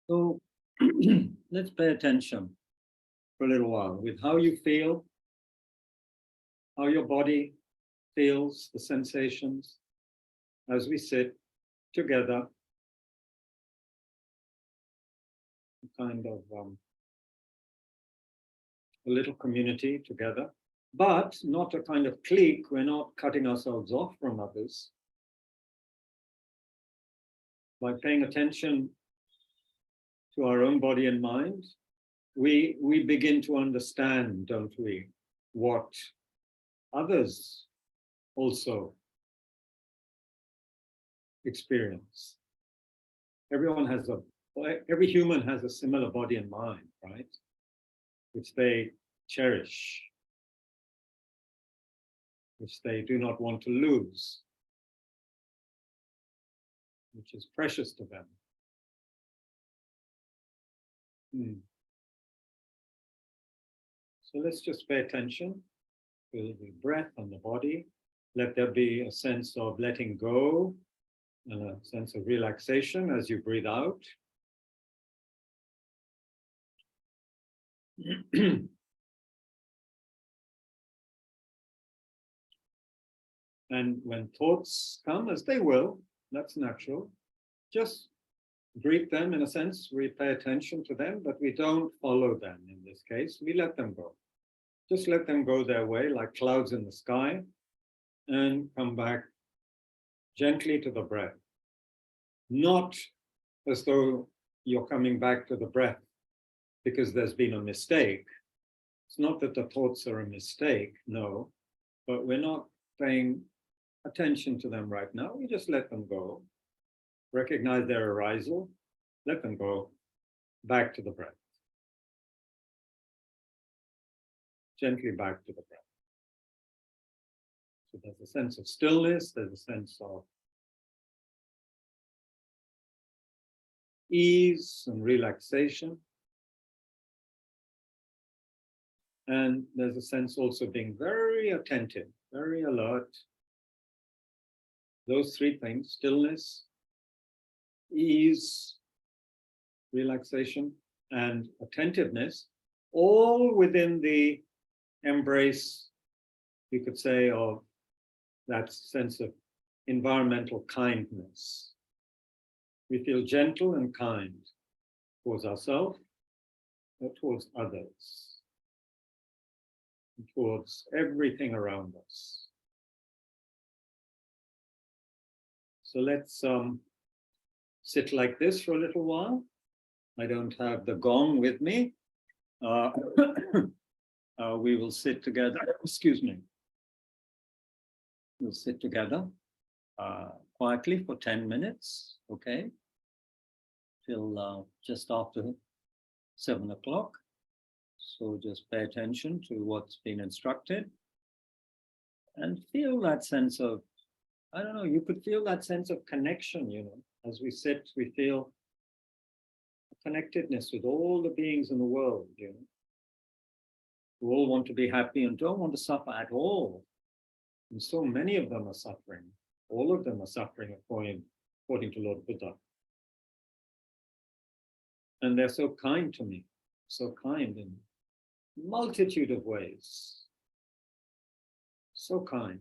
So let's pay attention for a little while with how you feel, how your body feels, the sensations as we sit together, kind of a little community together, but not a kind of clique. We're not cutting ourselves off from others. By paying attention to our own body and mind, we begin to understand, don't we, what others also experience. Every human has a similar body and mind, right? Which they cherish, which they do not want to lose, which is precious to them. So let's just pay attention to the breath and the body. Let there be a sense of letting go and a sense of relaxation as you breathe out. And when thoughts come, as they will, that's natural, just greet them in a sense. We pay attention to them, but we don't follow them in this case. We let them go. Just let them go their way like clouds in the sky and come back gently to the breath. Not as though you're coming back to the breath because there's been a mistake. It's not that the thoughts are a mistake, no, but we're not paying attention to them right now. We just let them go. Recognize their arisal, let them go back to the breath. Gently back to the breath. So there's a sense of stillness, there's a sense of ease and relaxation. And there's a sense also being very attentive, very alert. Those three things, stillness, ease, relaxation, and attentiveness, all within the embrace, you could say, of that sense of environmental kindness. We feel gentle and kind towards ourselves, but towards others, and towards everything around us. So let's sit like this for a little while. I don't have the gong with me. We will sit together, excuse me. We'll sit together quietly for 10 minutes, okay? Till just after 7 o'clock. So just pay attention to what's been instructed and feel that sense of, I don't know, you could feel that sense of connection, you know, as we sit, we feel a connectedness with all the beings in the world, you know, who all want to be happy and don't want to suffer at all. And so many of them are suffering. All of them are suffering according to Lord Buddha. And they're so kind to me, so kind in multitude of ways. So kind.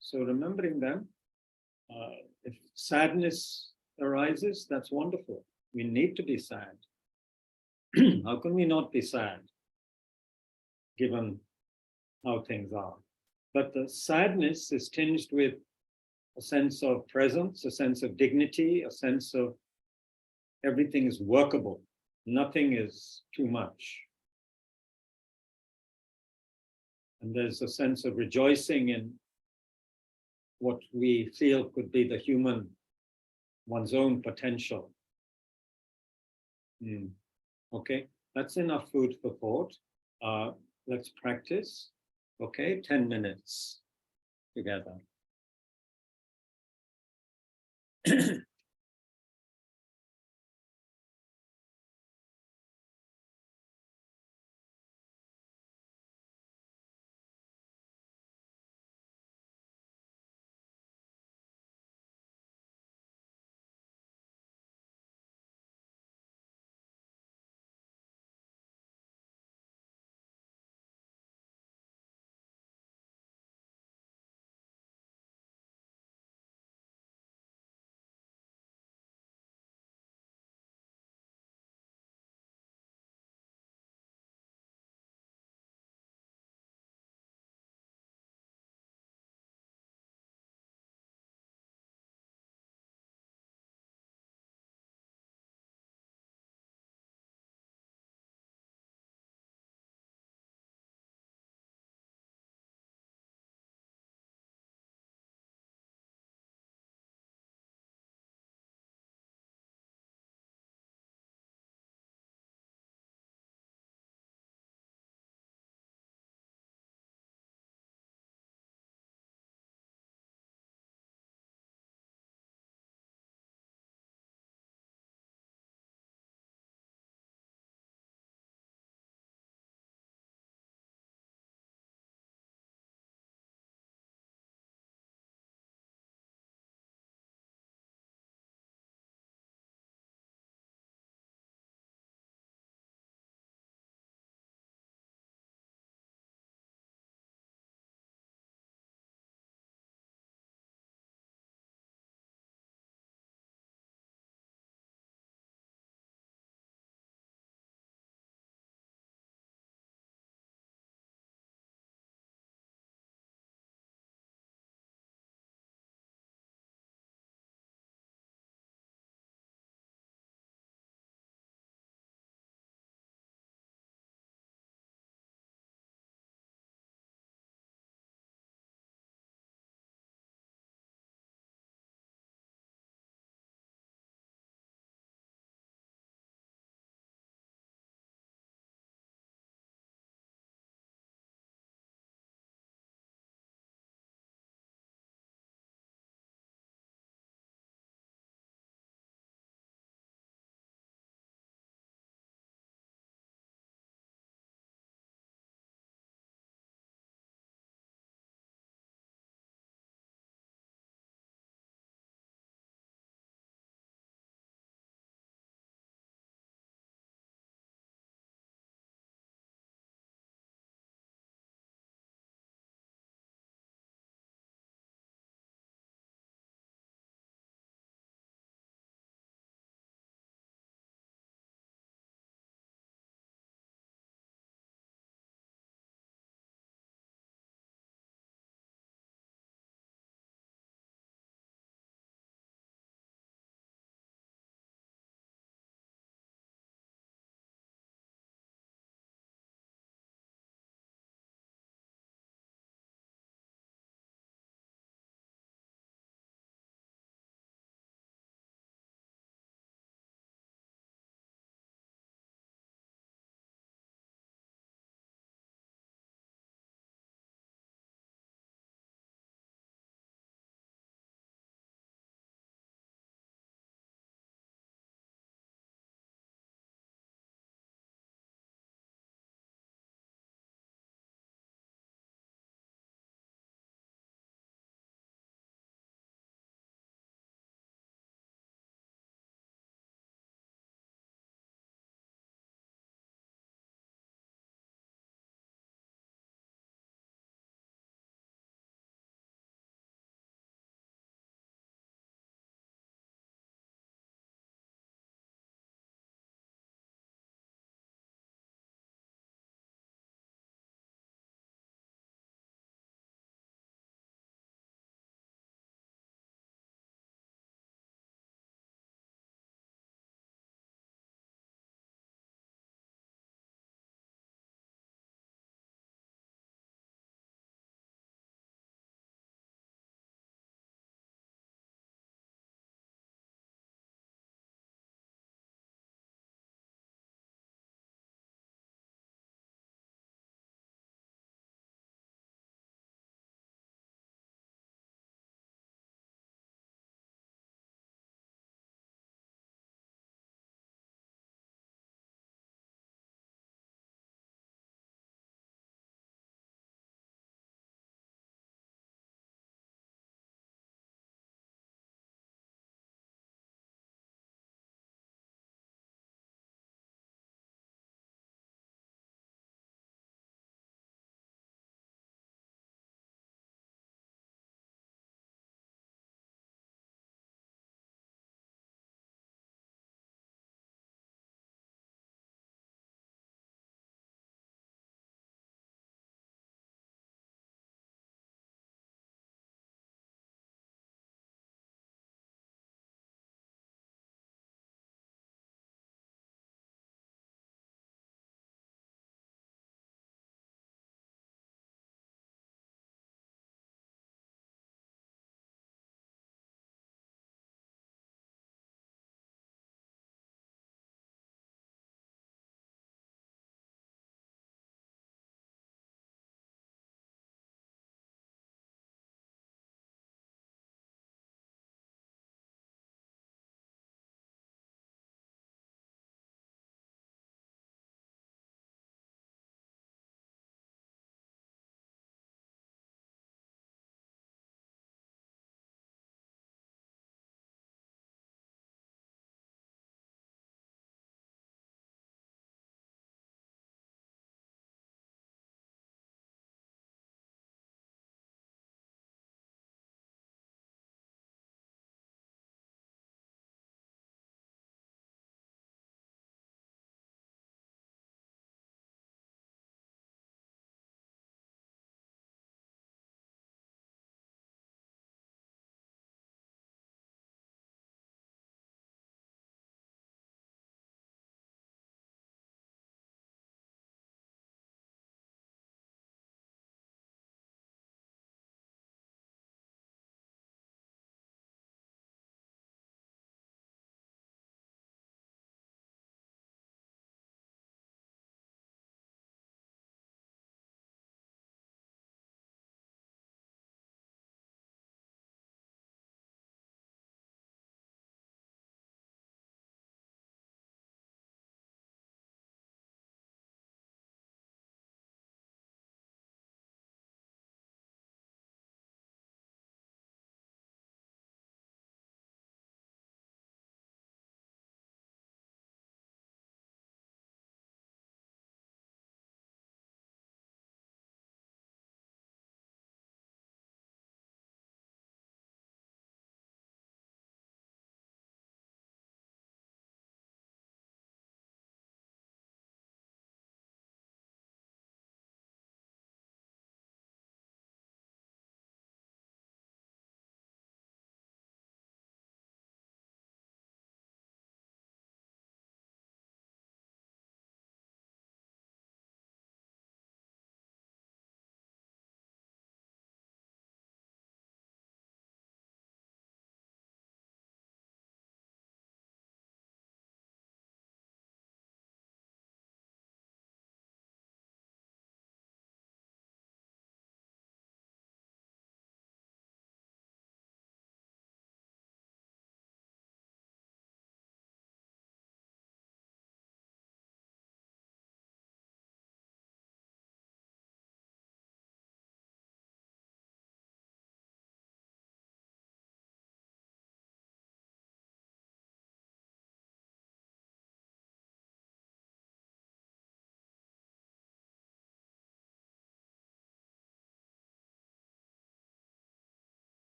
So remembering them, if sadness arises, that's wonderful. We need to be sad. How can we not be sad, given how things are? But the sadness is tinged with a sense of presence, a sense of dignity, a sense of everything is workable. Nothing is too much. And there's a sense of rejoicing in what we feel could be the human, one's own potential. Okay, that's enough food for thought. Let's practice. Okay, 10 minutes together.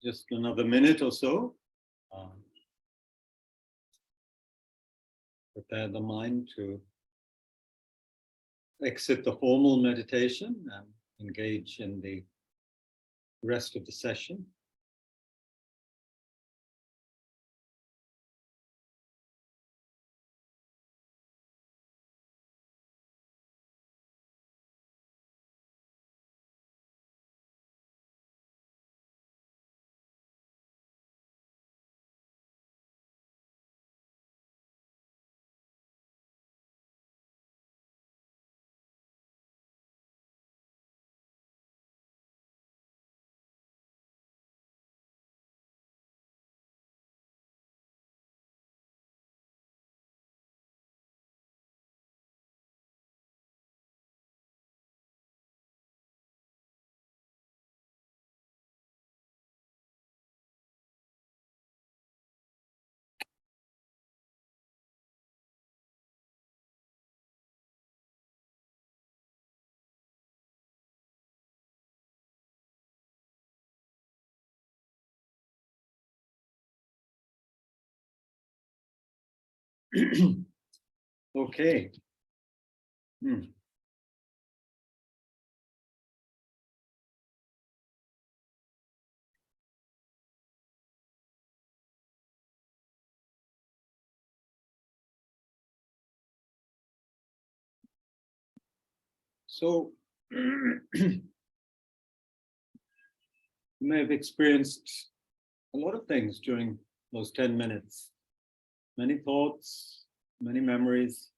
just another minute or so. Prepare the mind to exit the formal meditation and engage in the rest of the session. Okay. So you may have experienced a lot of things during those 10 minutes. Many thoughts, many memories.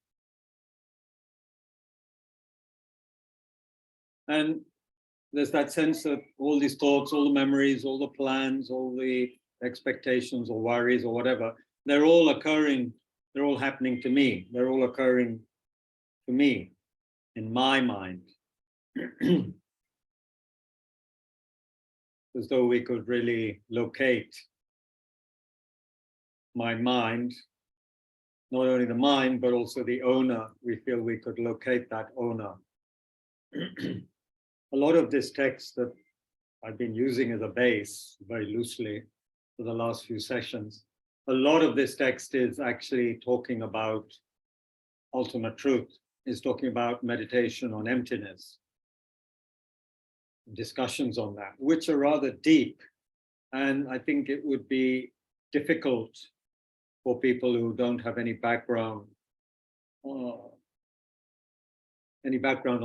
And there's that sense that all these thoughts, all the memories, all the plans, all the expectations or worries or whatever, they're all occurring, they're all happening to me. They're all occurring to me in my mind. As though we could really locate my mind, not only the mind, but also the owner. We feel we could locate that owner. A lot of this text that I've been using as a base very loosely for the last few sessions, a lot of this text is actually talking about ultimate truth, is talking about meditation on emptiness, discussions on that, which are rather deep. And I think it would be difficult for people who don't have any background on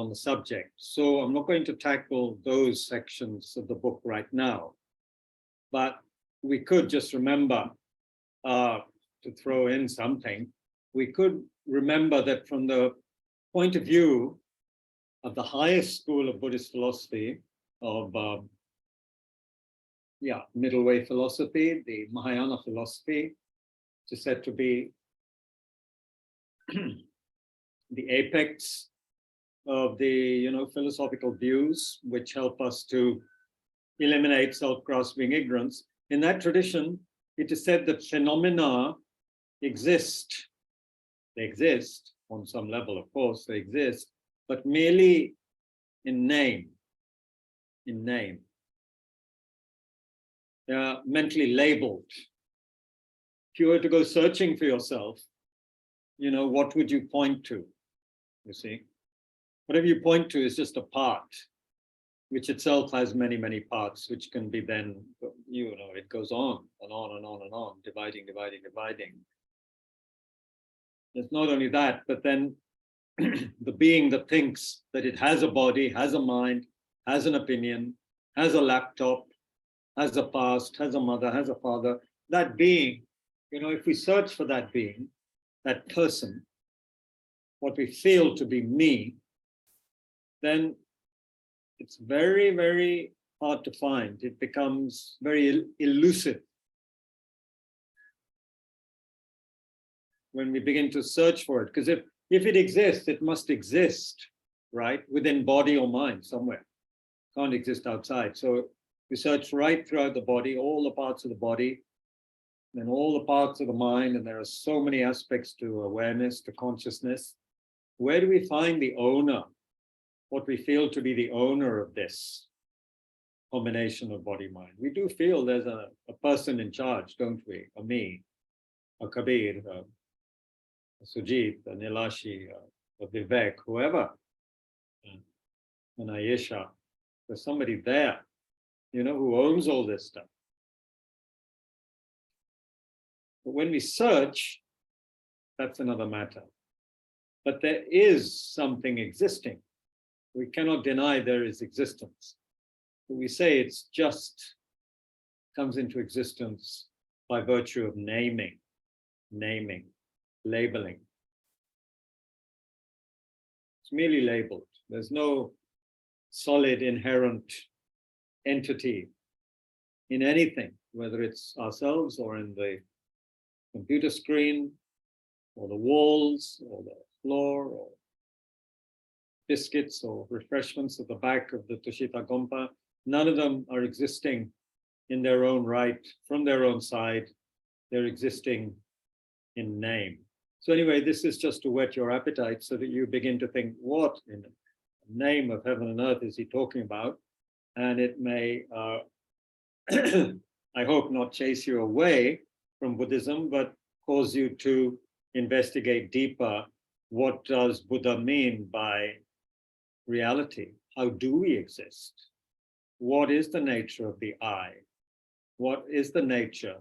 the subject. So I'm not going to tackle those sections of the book right now, but we could just remember, to throw in something, we could remember that from the point of view of the highest school of Buddhist philosophy, of middle way philosophy, the Mahayana philosophy, which is said to be the apex of the philosophical views which help us to eliminate self-grasping ignorance. In that tradition, it is said that phenomena exist. They exist on some level, of course, they exist, but merely in name. In name. They are mentally labeled. If you were to go searching for yourself, what would you point to? You see, whatever you point to is just a part, which itself has many, many parts, which can be then, it goes on and on and on and on, dividing. It's not only that, but then the being that thinks that it has a body, has a mind, has an opinion, has a laptop, has a past, has a mother, has a father, that being, if we search for that being, that person, what we feel to be me, then it's very, very hard to find. It becomes very elusive. When we begin to search for it, because if it exists, it must exist, right, within body or mind somewhere. Can't exist outside. So we search right throughout the body, all the parts of the body, and all the parts of the mind, and there are so many aspects to awareness, to consciousness. Where do we find the owner? What we feel to be the owner of this? combination of body-mind. We do feel there's a person in charge, don't we? A me, a Kabir, a Sujit, a Nilashi, a Vivek, whoever, an Ayesha. There's somebody there, who owns all this stuff. But when we search, that's another matter. But there is something existing. We cannot deny there is existence. But we say it's just comes into existence by virtue of naming, labeling. It's merely labeled. There's no solid inherent entity in anything, whether it's ourselves or in the computer screen or the walls or the floor or biscuits or refreshments at the back of the Tushita Gompa. None of them are existing in their own right, from their own side. They're existing in name. So anyway, this is just to whet your appetite so that you begin to think, what in the name of heaven and earth is he talking about? And it may, I hope, not chase you away from Buddhism, but cause you to investigate deeper. What does Buddha mean by reality? How do we exist? What is the nature of the I? What is the nature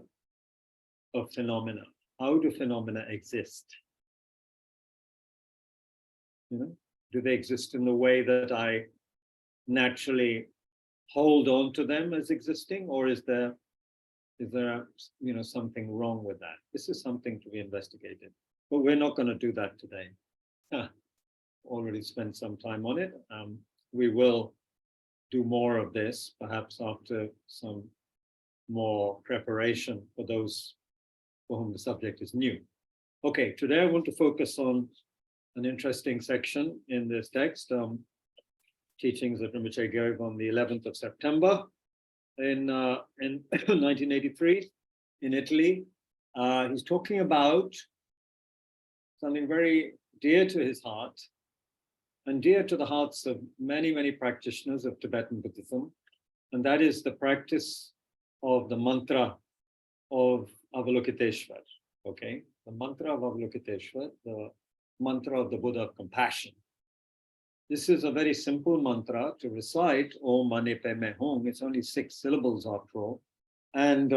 of phenomena? How do phenomena exist? Do they exist in the way that I naturally hold on to them as existing, or is there something wrong with that? This is something to be investigated, but we're not going to do that today. Already spent some time on it. We will do more of this, perhaps after some more preparation for those for whom the subject is new. Okay, today I want to focus on an interesting section in this text, teachings that Rinpoche gave on the 11th of September in 1983 in Italy. He's talking about something very dear to his heart and dear to the hearts of many, many practitioners of Tibetan Buddhism, and that is the practice of the mantra of Avalokiteshvara, okay? The mantra of Avalokiteshvara, the mantra of the Buddha of compassion. This is a very simple mantra to recite, Om Mani Padme Hum. It's only 6 syllables after all. And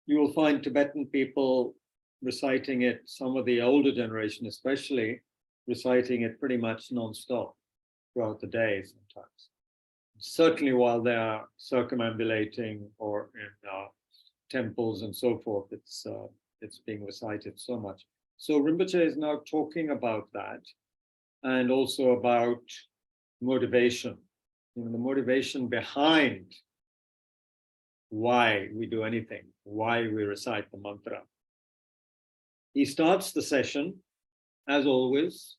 you will find Tibetan people reciting it, some of the older generation especially, reciting it pretty much non-stop throughout the day sometimes. Certainly while they are circumambulating or in temples and so forth, it's being recited so much. So Rinpoche is now talking about that, and also about motivation, the motivation behind why we do anything, why we recite the mantra. He starts the session, as always,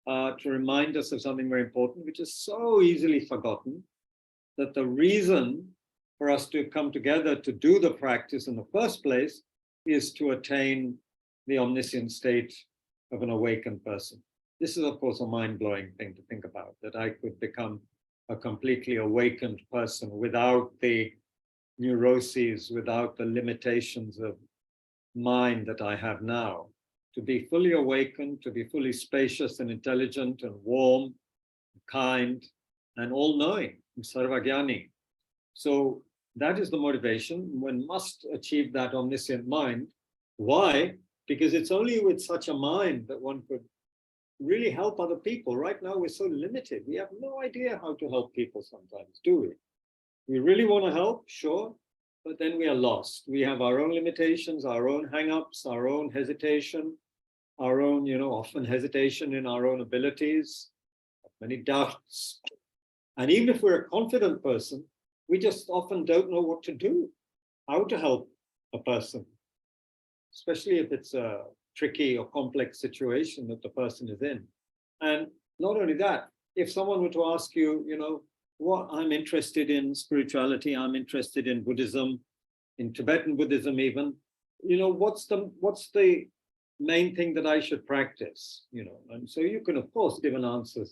to remind us of something very important, which is so easily forgotten, that the reason for us to come together to do the practice in the first place is to attain the omniscient state of an awakened person. This is, of course, a mind-blowing thing to think about, that I could become a completely awakened person without the neuroses, without the limitations of mind that I have now. To be fully awakened, to be fully spacious and intelligent and warm, kind, and all-knowing, sarvagyani. So that is the motivation. One must achieve that omniscient mind. Why? Because it's only with such a mind that one could really help other people. Right now, we're so limited. We have no idea how to help people sometimes, do we? We really want to help, sure, but then we are lost. We have our own limitations, our own hang-ups, our own hesitation, our own, often hesitation in our own abilities, many doubts. And even if we're a confident person, we just often don't know what to do, how to help a person, especially if it's a tricky or complex situation that the person is in. And not only that, if someone were to ask you, what I'm interested in spirituality, I'm interested in Buddhism, in Tibetan Buddhism even, what's the main thing that I should practice, and so you can of course give an answer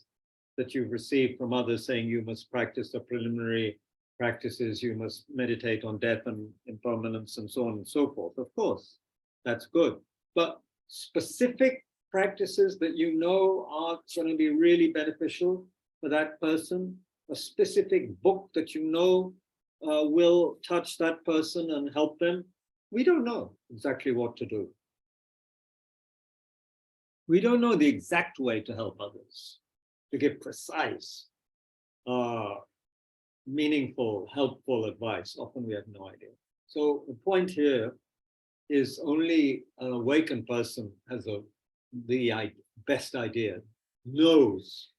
that you've received from others saying you must practice the preliminary practices, you must meditate on death and impermanence and so on and so forth. Of course, that's good. But specific practices that you know are going to be really beneficial for that person, a specific book that you know will touch that person and help them, we don't know exactly what to do. We don't know the exact way to help others, to give precise, meaningful, helpful advice. Often we have no idea. So the point here is only an awakened person has the best idea, knows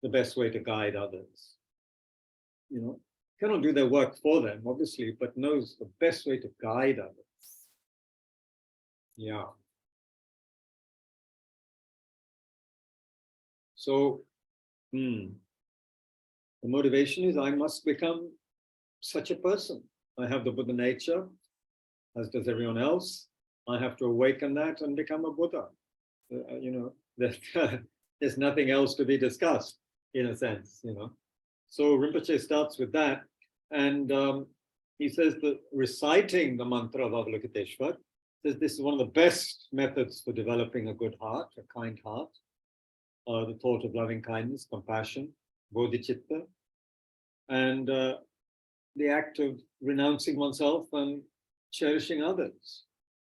the best way to guide others. You know, cannot do their work for them, obviously, but knows the best way to guide others. Yeah. So, the motivation is I must become such a person. I have the Buddha nature, as does everyone else. I have to awaken that and become a Buddha. You know, there's nothing else to be discussed, in a sense, you know. So Rinpoche starts with that, and he says that reciting the mantra of Avalokiteshvara, says this is one of the best methods for developing a good heart, a kind heart, the thought of loving kindness, compassion, Bodhicitta, and the act of renouncing oneself and cherishing others.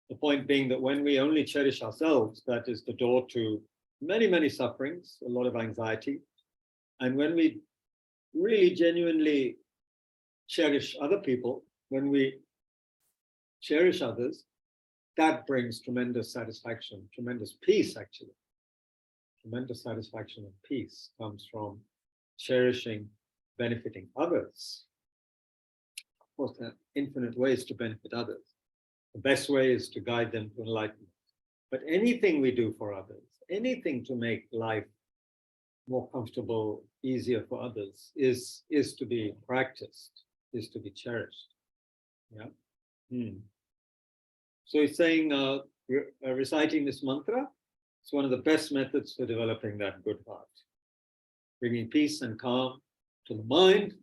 The point being that when we only cherish ourselves, that is the door to many, many sufferings, a lot of anxiety. And when we really genuinely cherish other people, when we cherish others, that brings tremendous satisfaction, tremendous peace, actually. Tremendous satisfaction and peace comes from cherishing, benefiting others. Of course, there are infinite ways to benefit others. The best way is to guide them to enlightenment. But anything we do for others, anything to make life more comfortable, easier for others, is to be practiced, is to be cherished. Yeah. So he's saying, reciting this mantra, it's one of the best methods for developing that good heart, bringing peace and calm to the mind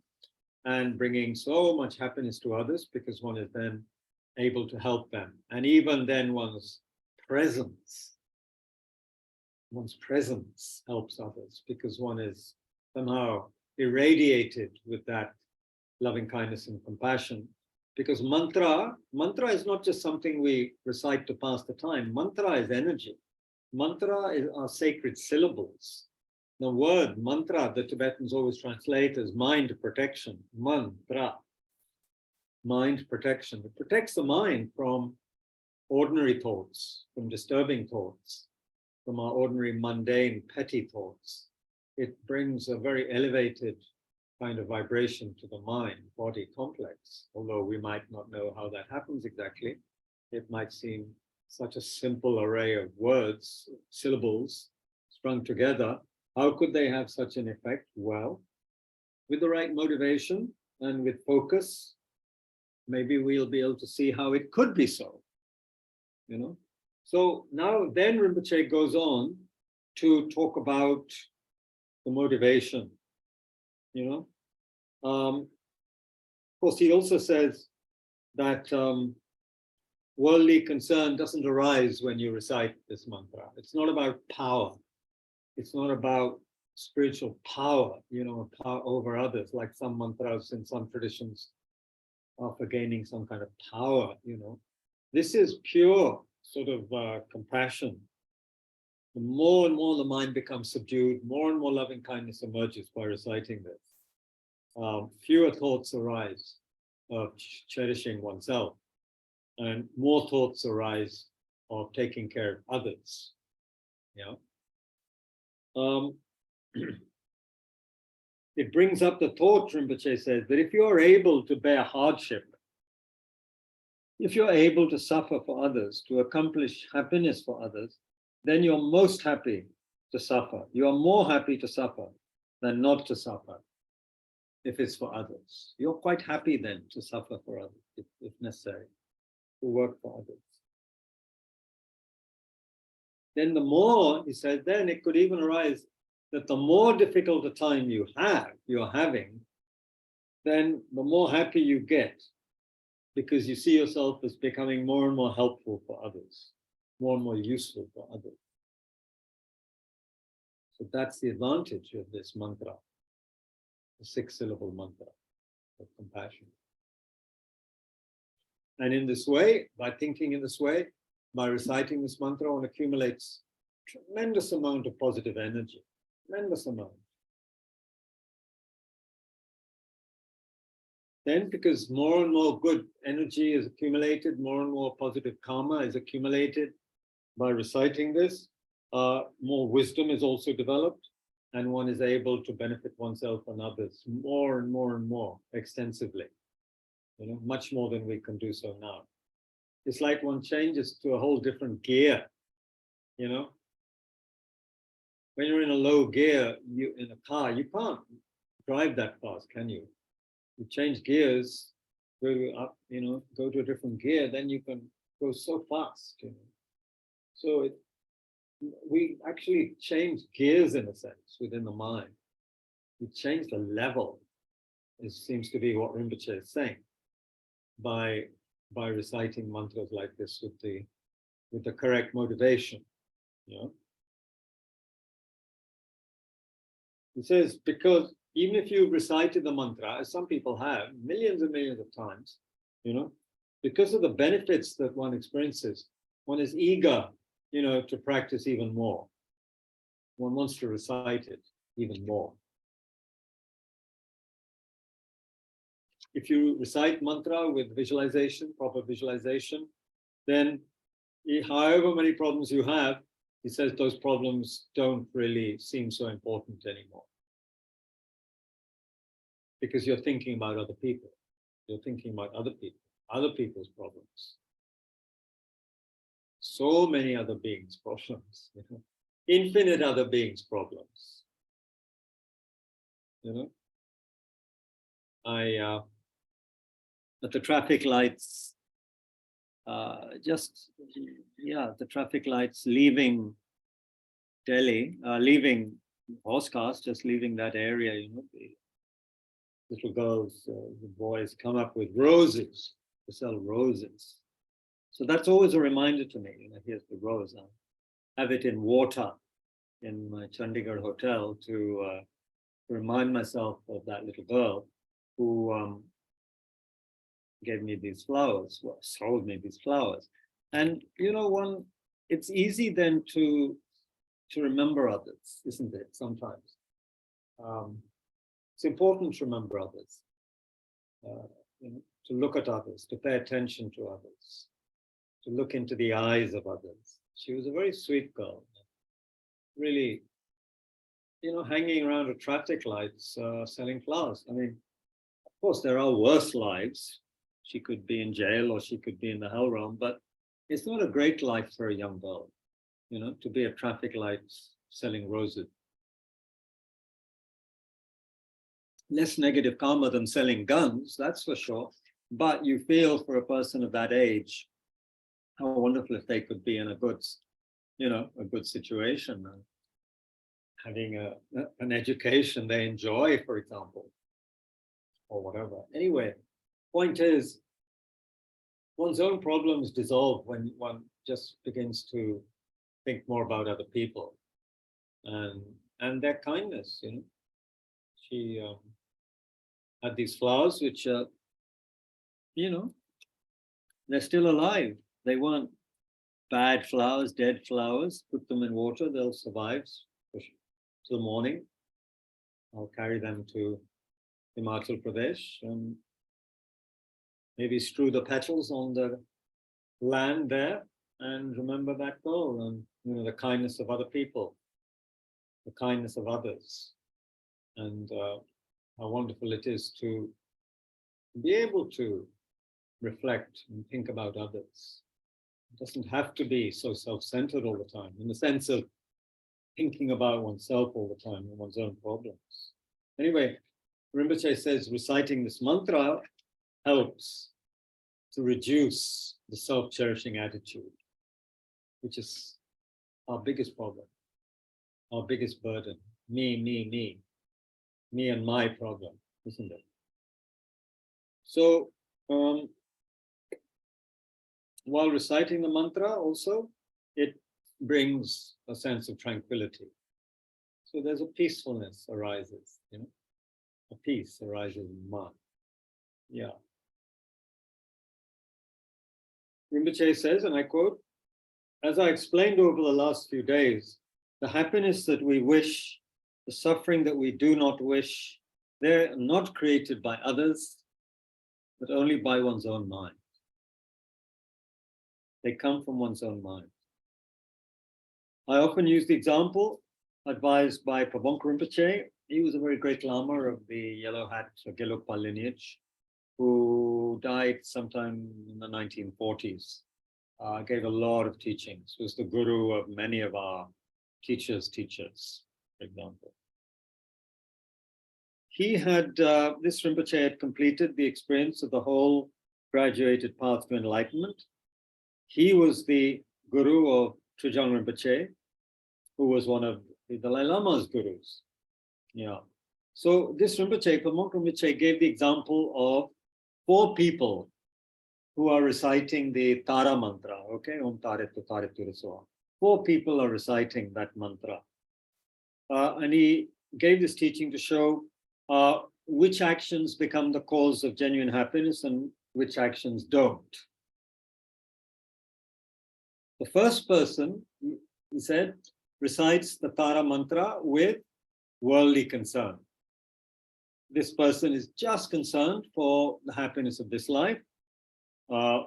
and bringing so much happiness to others, because one is then able to help them. And even then one's presence helps others, because one is somehow irradiated with that loving kindness and compassion. Because mantra is not just something we recite to pass the time. Mantra is energy. Mantra are sacred syllables. The word mantra, the Tibetans always translate as mind protection. Mantra, mind protection. It protects the mind from ordinary thoughts, from disturbing thoughts, from our ordinary mundane petty thoughts. It brings a very elevated kind of vibration to the mind body complex, although we might not know how that happens exactly. It might seem such a simple array of words, syllables strung together. How could they have such an effect? Well, with the right motivation and with focus, maybe we'll be able to see how it could be so, you know. So now then Rinpoche goes on to talk about the motivation, you know. Of course, he also says that worldly concern doesn't arise when you recite this mantra. It's not about power. It's not about spiritual power, you know, power over others, like some mantras in some traditions are for gaining some kind of power, you know. This is pure sort of compassion. The more and more the mind becomes subdued, more and more loving kindness emerges by reciting this. Fewer thoughts arise of cherishing oneself, and more thoughts arise of taking care of others. Yeah. It brings up the thought, Rinpoche says, that if you are able to bear hardship, if you're able to suffer for others, to accomplish happiness for others, then you're most happy to suffer. You are more happy to suffer than not to suffer if it's for others. You're quite happy then to suffer for others, if necessary, to work for others. Then the more, he says, then it could even arise that the more difficult a time you're having, then the more happy you get, because you see yourself as becoming more and more helpful for others, more and more useful for others. So that's the advantage of this mantra, the 6-syllable mantra of compassion. And in this way, by thinking in this way, by reciting this mantra, one accumulates tremendous amount of positive energy, tremendous amount. Then, because more and more good energy is accumulated, more and more positive karma is accumulated by reciting this, more wisdom is also developed, and one is able to benefit oneself and others more and more and more extensively, much more than we can do so now. It's like one changes to a whole different gear, When you're in a low gear, in a car, you can't drive that fast, can you? You change gears, go up, go to a different gear, then you can go so fast, So we actually change gears in a sense within the mind. We change the level. It seems to be what Rinpoche is saying by reciting mantras like this with the correct motivation. He says, because even if you've recited the mantra, as some people have, millions and millions of times, because of the benefits that one experiences, one is eager, to practice even more. One wants to recite it even more. If you recite mantra with visualization, proper visualization, then however many problems you have, he says those problems don't really seem so important anymore. Because you're thinking about other people. You're thinking about other people, other people's problems. So many other beings' problems, infinite other beings' problems. At the traffic lights, the traffic lights leaving Delhi, leaving Oscars, just leaving that area, the little girls, the boys come up with roses, to sell roses. So that's always a reminder to me, here's the rose. I have it in water in my Chandigarh hotel to remind myself of that little girl who gave me these flowers, sold me these flowers. And it's easy then to remember others, isn't it, sometimes? It's important to remember others, to look at others, to pay attention to others, to look into the eyes of others. She was a very sweet girl, really, hanging around at traffic lights, selling flowers. I mean, of course, there are worse lives. She could be in jail or she could be in the hell realm, but it's not a great life for a young girl, to be at traffic lights selling roses. Less negative karma than selling guns, that's for sure. But you feel for a person of that age, how wonderful if they could be in a good, a good situation, having an education they enjoy, for example, or whatever. Anyway, point is, one's own problems dissolve when one just begins to think more about other people and their kindness. She had these flowers which are, they're still alive. They weren't bad flowers, dead flowers. Put them in water, they'll survive till morning. I'll carry them to Himachal Pradesh and maybe strew the petals on the land there and remember that goal and the kindness of other people, the kindness of others, and how wonderful it is to be able to reflect and think about others. It doesn't have to be so self-centered all the time, in the sense of thinking about oneself all the time and one's own problems. Anyway, Rinpoche says reciting this mantra helps to reduce the self-cherishing attitude, which is our biggest problem, our biggest burden. Me and my problem, isn't it? So while reciting the mantra also, it brings a sense of tranquility. So there's a peacefulness arises, a peace arises in mind. Yeah. Rinpoche says, and I quote, as I explained over the last few days, the happiness that we wish, the suffering that we do not wish, they're not created by others, but only by one's own mind. They come from one's own mind. I often use the example advised by Pabonka Rinpoche. He was a very great Lama of the Yellow Hat Gelugpa lineage, who died sometime in the 1940s. Gave a lot of teachings, was the guru of many of our teachers, for example. He had, this Rinpoche had completed the experience of the whole graduated path to enlightenment. He was the guru of Trujang Rinpoche, who was one of the Dalai Lama's gurus. Yeah. So this Rinpoche, Pabonka Rinpoche, gave the example of 4 people who are reciting the Tara mantra, okay? Om Tare Tu Tare Tu, so on. 4 people are reciting that mantra. And he gave this teaching to show which actions become the cause of genuine happiness and which actions don't. The first person, he said, recites the Tara mantra with worldly concern. This person is just concerned for the happiness of this life,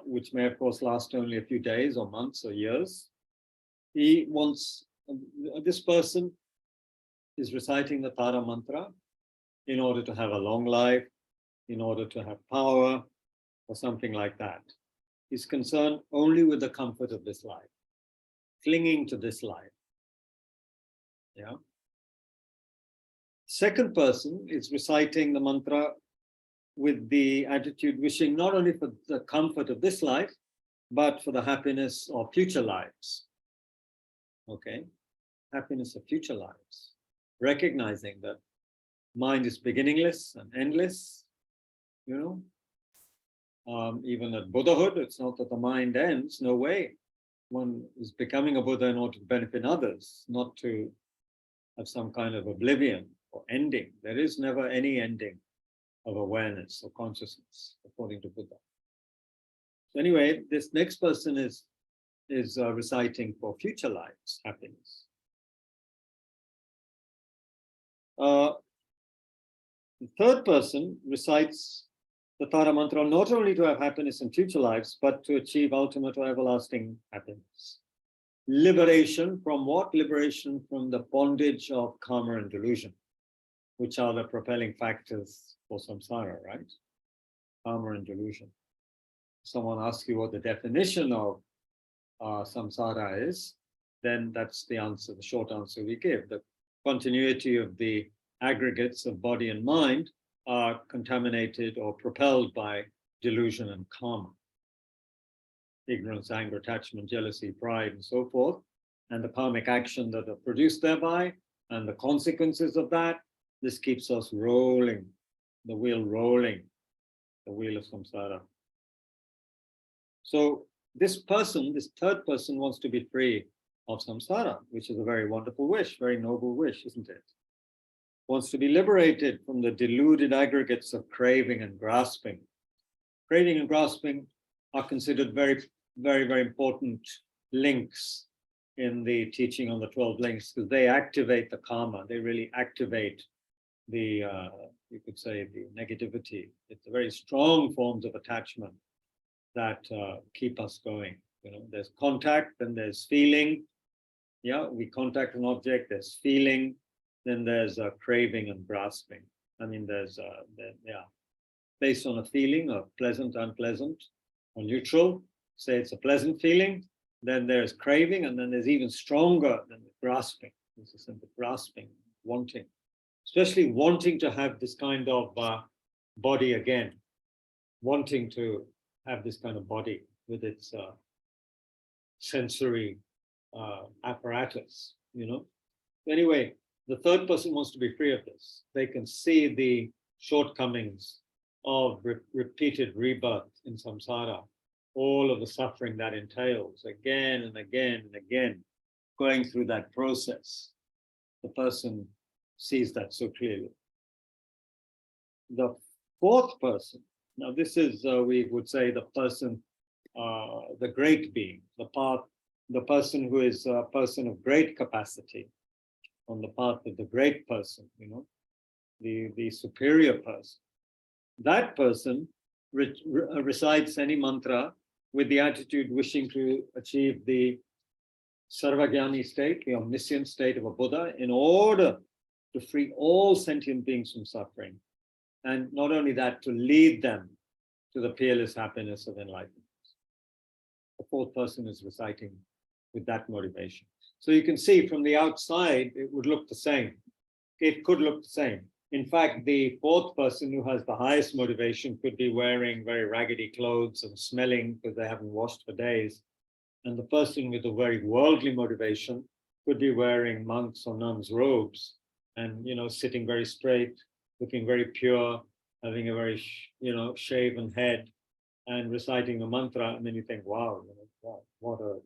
which may, of course, last only a few days or months or years. He wants, this person is reciting the Tara mantra in order to have a long life, in order to have power, or something like that. He's concerned only with the comfort of this life, clinging to this life. Yeah. Second person is reciting the mantra with the attitude wishing not only for the comfort of this life, but for the happiness of future lives. Okay, happiness of future lives. Recognizing that mind is beginningless and endless, even at Buddhahood, it's not that the mind ends, no way. One is becoming a Buddha in order to benefit others, not to have some kind of oblivion or ending. There is never any ending of awareness or consciousness, according to Buddha. So anyway, this next person is reciting for future lives, happiness. The third person recites the Tara mantra not only to have happiness in future lives, but to achieve ultimate or everlasting happiness. Liberation from what? Liberation from the bondage of karma and delusion, which are the propelling factors for samsara, right? Karma and delusion. Someone asks you what the definition of samsara is, then that's the answer, the short answer we give. The continuity of the aggregates of body and mind are contaminated or propelled by delusion and karma. Ignorance, anger, attachment, jealousy, pride, and so forth, and the karmic action that are produced thereby, and the consequences of that, this keeps us rolling, the wheel rolling, the wheel of samsara. So this person, this third person, wants to be free of samsara, which is a very wonderful wish, very noble wish, isn't it? Wants to be liberated from the deluded aggregates of craving and grasping. Craving and grasping are considered very, very, very important links in the teaching on the 12 links, because they activate the karma. They really activate the, you could say, the negativity. It's very strong forms of attachment that keep us going. There's contact, then there's feeling. Yeah, we contact an object, there's feeling, then there's craving and grasping. I mean, there's, based on a feeling of pleasant, unpleasant, or neutral. Say it's a pleasant feeling, then there's craving, and then there's even stronger than the grasping. This is the grasping, wanting, especially wanting to have this kind of body again, wanting to have this kind of body with its sensory apparatus, Anyway, the third person wants to be free of this. They can see the shortcomings of repeated rebirth in samsara, all of the suffering that entails again and again and again, going through that process. The person sees that so clearly. The fourth person, now this is, we would say, the person, the great being, the person who is a person of great capacity, on the path of the great person, the superior person. That person recites any mantra with the attitude wishing to achieve the Sarvagyani state, the omniscient state of a Buddha, in order to free all sentient beings from suffering. And not only that, to lead them to the peerless happiness of enlightenment. The fourth person is reciting with that motivation. So you can see from the outside, it would look the same. It could look the same. In fact, the fourth person who has the highest motivation could be wearing very raggedy clothes and smelling because they haven't washed for days. And the person with a very worldly motivation could be wearing monks or nuns' robes and, sitting very straight, looking very pure, having a very, shaven head and reciting the mantra. And then you think, wow, what a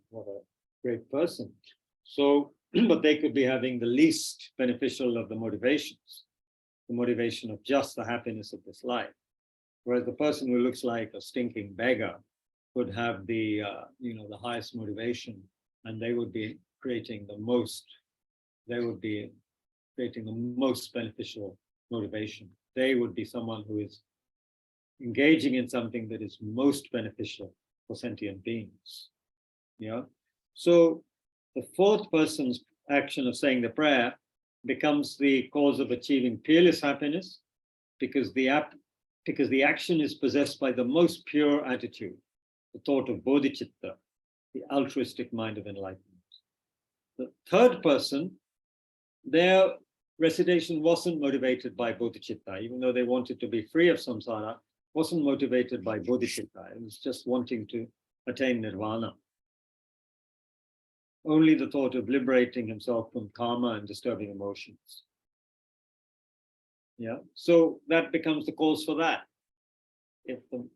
great person. So, but they could be having the least beneficial of the motivations, the motivation of just the happiness of this life. Whereas the person who looks like a stinking beggar would have the, the highest motivation, and they would be creating the most beneficial motivation. They would be someone who is engaging in something that is most beneficial for sentient beings. So the fourth person's action of saying the prayer becomes the cause of achieving peerless happiness, because the action is possessed by the most pure attitude, the thought of Bodhicitta, the altruistic mind of enlightenment. The third person, their recitation wasn't motivated by Bodhicitta, even though they wanted to be free of samsara, wasn't motivated by Bodhicitta. It was just wanting to attain nirvana. Only the thought of liberating himself from karma and disturbing emotions. So that becomes the cause for that. If the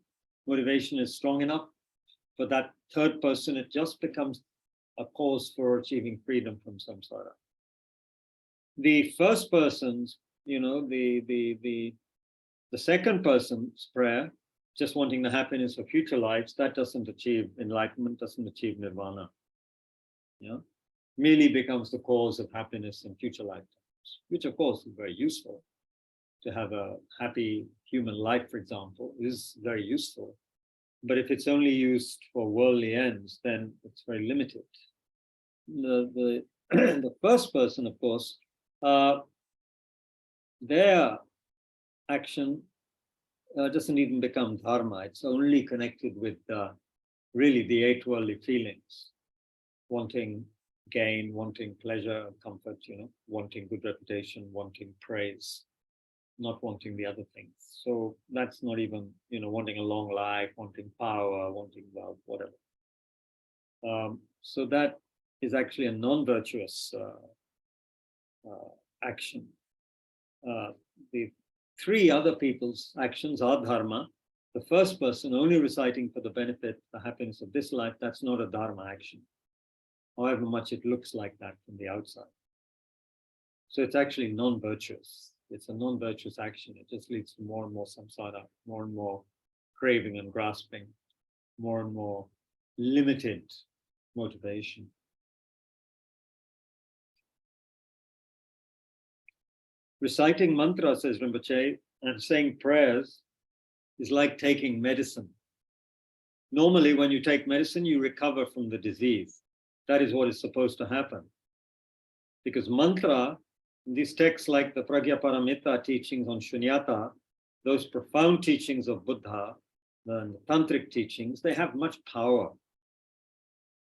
motivation is strong enough for that third person, it just becomes a cause for achieving freedom from samsara. The first person's, the second person's prayer, just wanting the happiness of future lives, that doesn't achieve enlightenment, doesn't achieve nirvana. Merely becomes the cause of happiness in future lifetimes, which of course is very useful. To have a happy human life, for example, is very useful. But if it's only used for worldly ends, then it's very limited. The first person, of course, their action doesn't even become dharma. It's only connected with really the eight worldly feelings. Wanting gain, wanting pleasure, comfort, wanting good reputation, wanting praise, not wanting the other things. So that's not even, wanting a long life, wanting power, wanting love, whatever. So that is actually a non-virtuous action. The three other people's actions are dharma. The first person only reciting for the benefit, the happiness of this life, that's not a dharma action, however much it looks like that from the outside. So it's actually non-virtuous. It's a non-virtuous action. It just leads to more and more samsara, more and more craving and grasping, more and more limited motivation. Reciting mantra, says Rinpoche, and saying prayers is like taking medicine. Normally, when you take medicine, you recover from the disease. That is what is supposed to happen. Because mantra, these texts like the Pragyaparamita teachings on Shunyata, those profound teachings of Buddha, the tantric teachings, they have much power.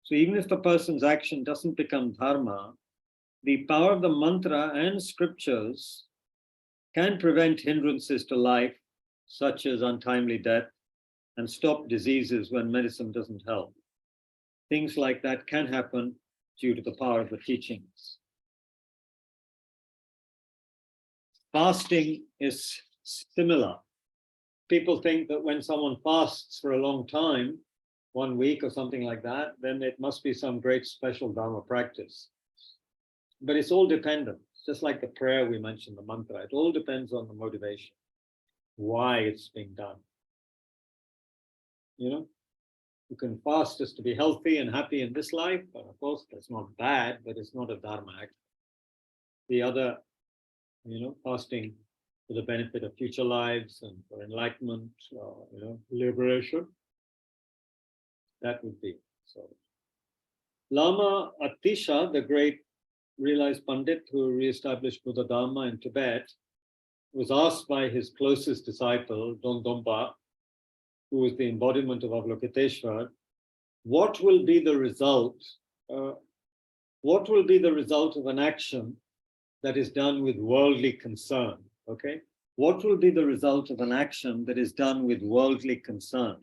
So even if the person's action doesn't become dharma, the power of the mantra and scriptures can prevent hindrances to life, such as untimely death, and stop diseases when medicine doesn't help. Things like that can happen due to the power of the teachings. fasting is similar. People think that when someone fasts for a long time, 1 week or something like that, then it must be some great special Dharma practice. But it's all dependent. It's just like the prayer we mentioned, the mantra. It all depends on the motivation, why it's being done. You know, you can fast just to be healthy and happy in this life, but of course that's not bad, but it's not a Dharma act. The other, fasting for the benefit of future lives and for enlightenment, liberation, that would be so. Lama Atisha, the great realized Pandit who re-established Buddha Dharma in Tibet, was asked by his closest disciple, Dongdompa, who was the embodiment of Avalokiteshvara, what will be the result of an action that is done with worldly concern? Okay, what will be the result of an action that is done with worldly concern?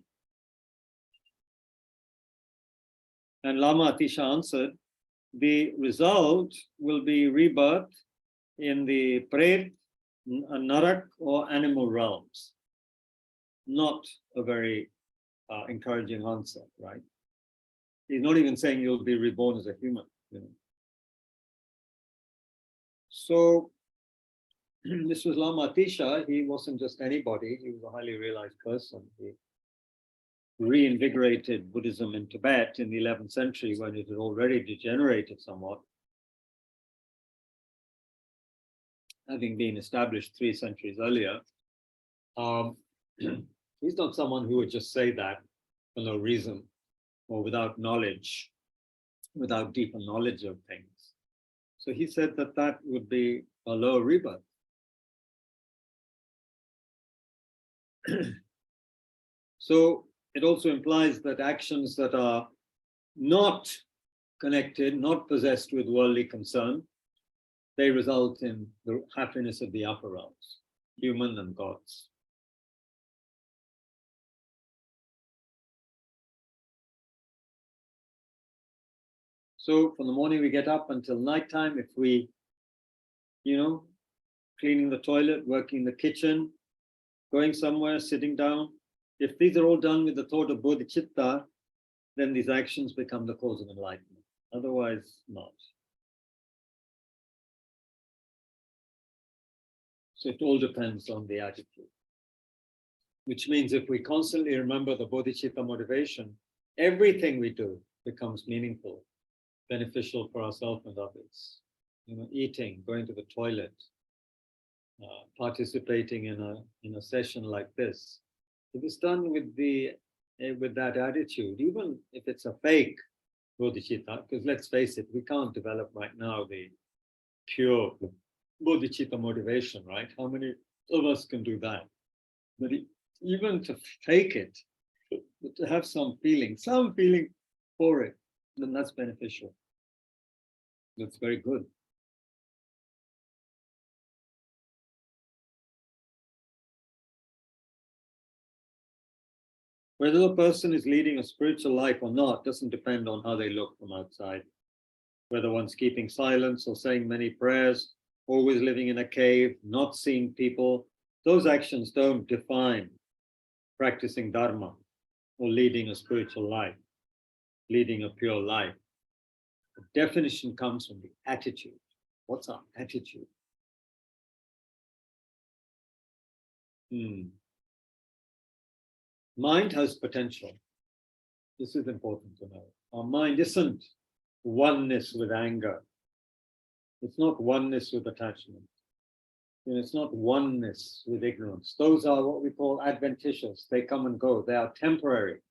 And Lama Atisha answered, the result will be rebirth in the Pret, Narak, or animal realms. Not a very encouraging answer, right? He's not even saying you'll be reborn as a human. So this was Lama Atisha. He wasn't just anybody. He was a highly realized person. He reinvigorated Buddhism in Tibet in the 11th century when it had already degenerated somewhat, having been established 3 centuries earlier. He's not someone who would just say that for no reason or without knowledge, without deeper knowledge of things. So he said that that would be a lower rebirth. So it also implies that actions that are not connected, not possessed with worldly concern, they result in the happiness of the upper realms, human and gods. So from the morning we get up until nighttime, if we, cleaning the toilet, working in the kitchen, going somewhere, sitting down, if these are all done with the thought of Bodhicitta, then these actions become the cause of enlightenment. Otherwise, not. So it all depends on the attitude. Which means if we constantly remember the Bodhicitta motivation, everything we do becomes meaningful, beneficial for ourselves and others. Eating, going to the toilet, participating in a session like this. If it's done with that attitude, even if it's a fake Bodhicitta, because let's face it, we can't develop right now the pure Bodhicitta motivation, right? How many of us can do that? But even to fake it, to have some feeling for it, then that's beneficial. That's very good. Whether the person is leading a spiritual life or not doesn't depend on how they look from outside. Whether one's keeping silence or saying many prayers, always living in a cave, not seeing people, those actions don't define practicing Dharma or leading a spiritual life, leading a pure life. The definition comes from the attitude. What's our attitude? Mind has potential. This is important to know. Our mind isn't oneness with anger. It's not oneness with attachment. It's not oneness with ignorance. Those are what we call adventitious. They come and go. They are temporary.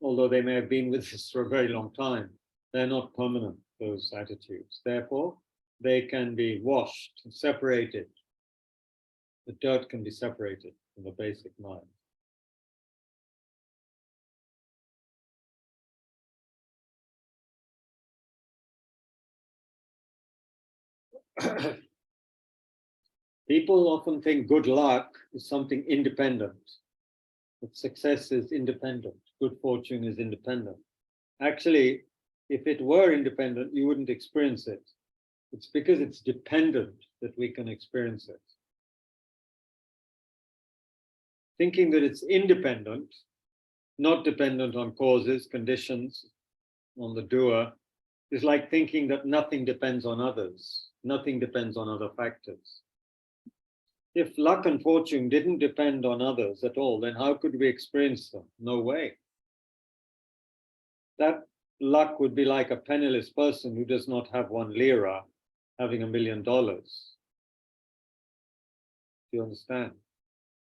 Although they may have been with us for a very long time, they're not permanent, those attitudes. Therefore, they can be washed, separated. The dirt can be separated from the basic mind. People often think good luck is something independent, that success is independent, good fortune is independent. Actually, if it were independent, you wouldn't experience it. It's because it's dependent that we can experience it. thinking that it's independent, not dependent on causes, conditions, on the doer, is like thinking that nothing depends on others, nothing depends on other factors. If luck and fortune didn't depend on others at all, then how could we experience them? No way. That luck would be like a penniless person who does not have 1 lira having $1 million. Do you understand?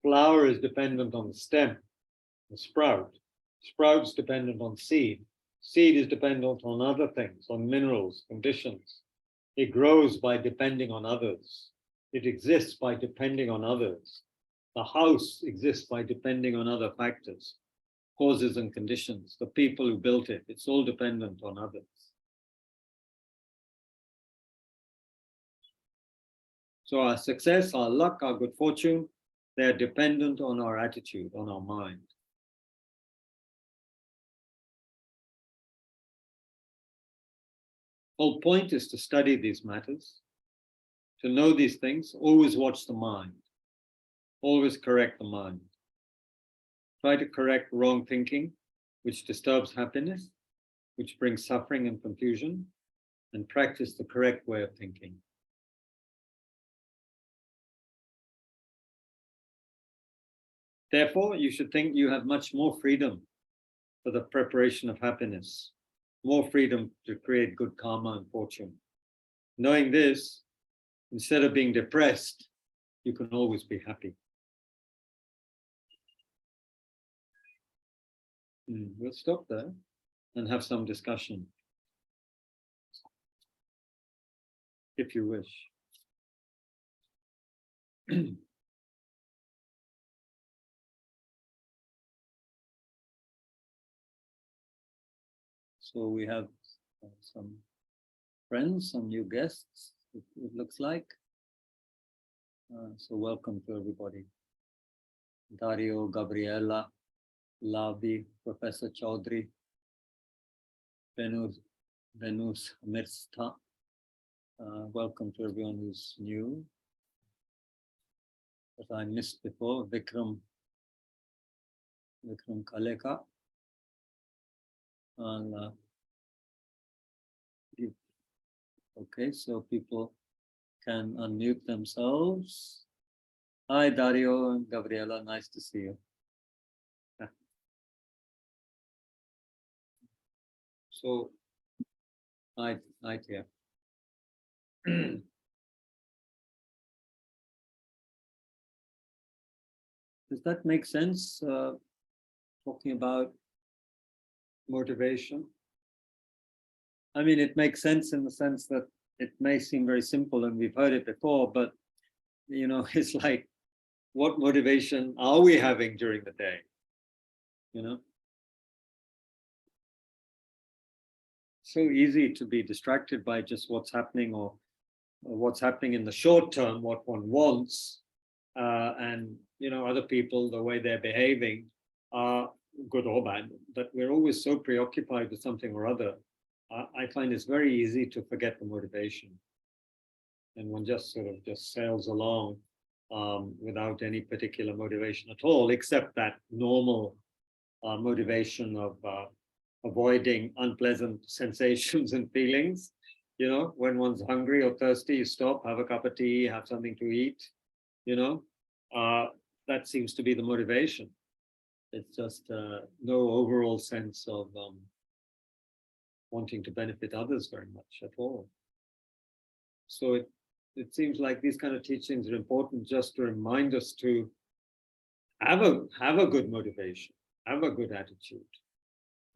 Flower is dependent on the stem, the sprout. Sprout's dependent on seed. Seed is dependent on other things, on minerals, conditions. It grows by depending on others. It exists by depending on others. The house exists by depending on other factors, causes and conditions, the people who built it. It's all dependent on others. So our success, our luck, our good fortune, they're dependent on our attitude, on our mind. Whole point is to study these matters, to know these things. Always watch the mind, always correct the mind. Try to correct wrong thinking, which disturbs happiness, which brings suffering and confusion, and practice the correct way of thinking. Therefore, you should think you have much more freedom for the preparation of happiness, more freedom to create good karma and fortune. Knowing this, instead of being depressed, you can always be happy. We'll stop there and have some discussion, if you wish. So we have some friends, some new guests, it looks like. So welcome to everybody. Dario, Gabriela, Labi, Professor Chaudhry, Venus Mirsta. Welcome to everyone who's new. As I missed before, Vikram Kaleka. And, okay, so people can unmute themselves. Hi, Dario and Gabriela, nice to see you. So, hi here. Does that make sense? Talking about motivation. I mean, it makes sense in the sense that it may seem very simple and we've heard it before, but you know, it's like, what motivation are we having during the day? You know? So easy to be distracted by just what's happening or what's happening in the short term, what one wants, and you know, other people, the way they're behaving, are good or bad, but we're always so preoccupied with something or other. I find it's very easy to forget the motivation, and one just sort of just sails along without any particular motivation at all, except that normal motivation of avoiding unpleasant sensations and feelings. You know, when one's hungry or thirsty, you stop, have a cup of tea, have something to eat. You know, that seems to be the motivation. It's just no overall sense of wanting to benefit others very much at all. So it seems like these kind of teachings are important just to remind us to have a good motivation, have a good attitude.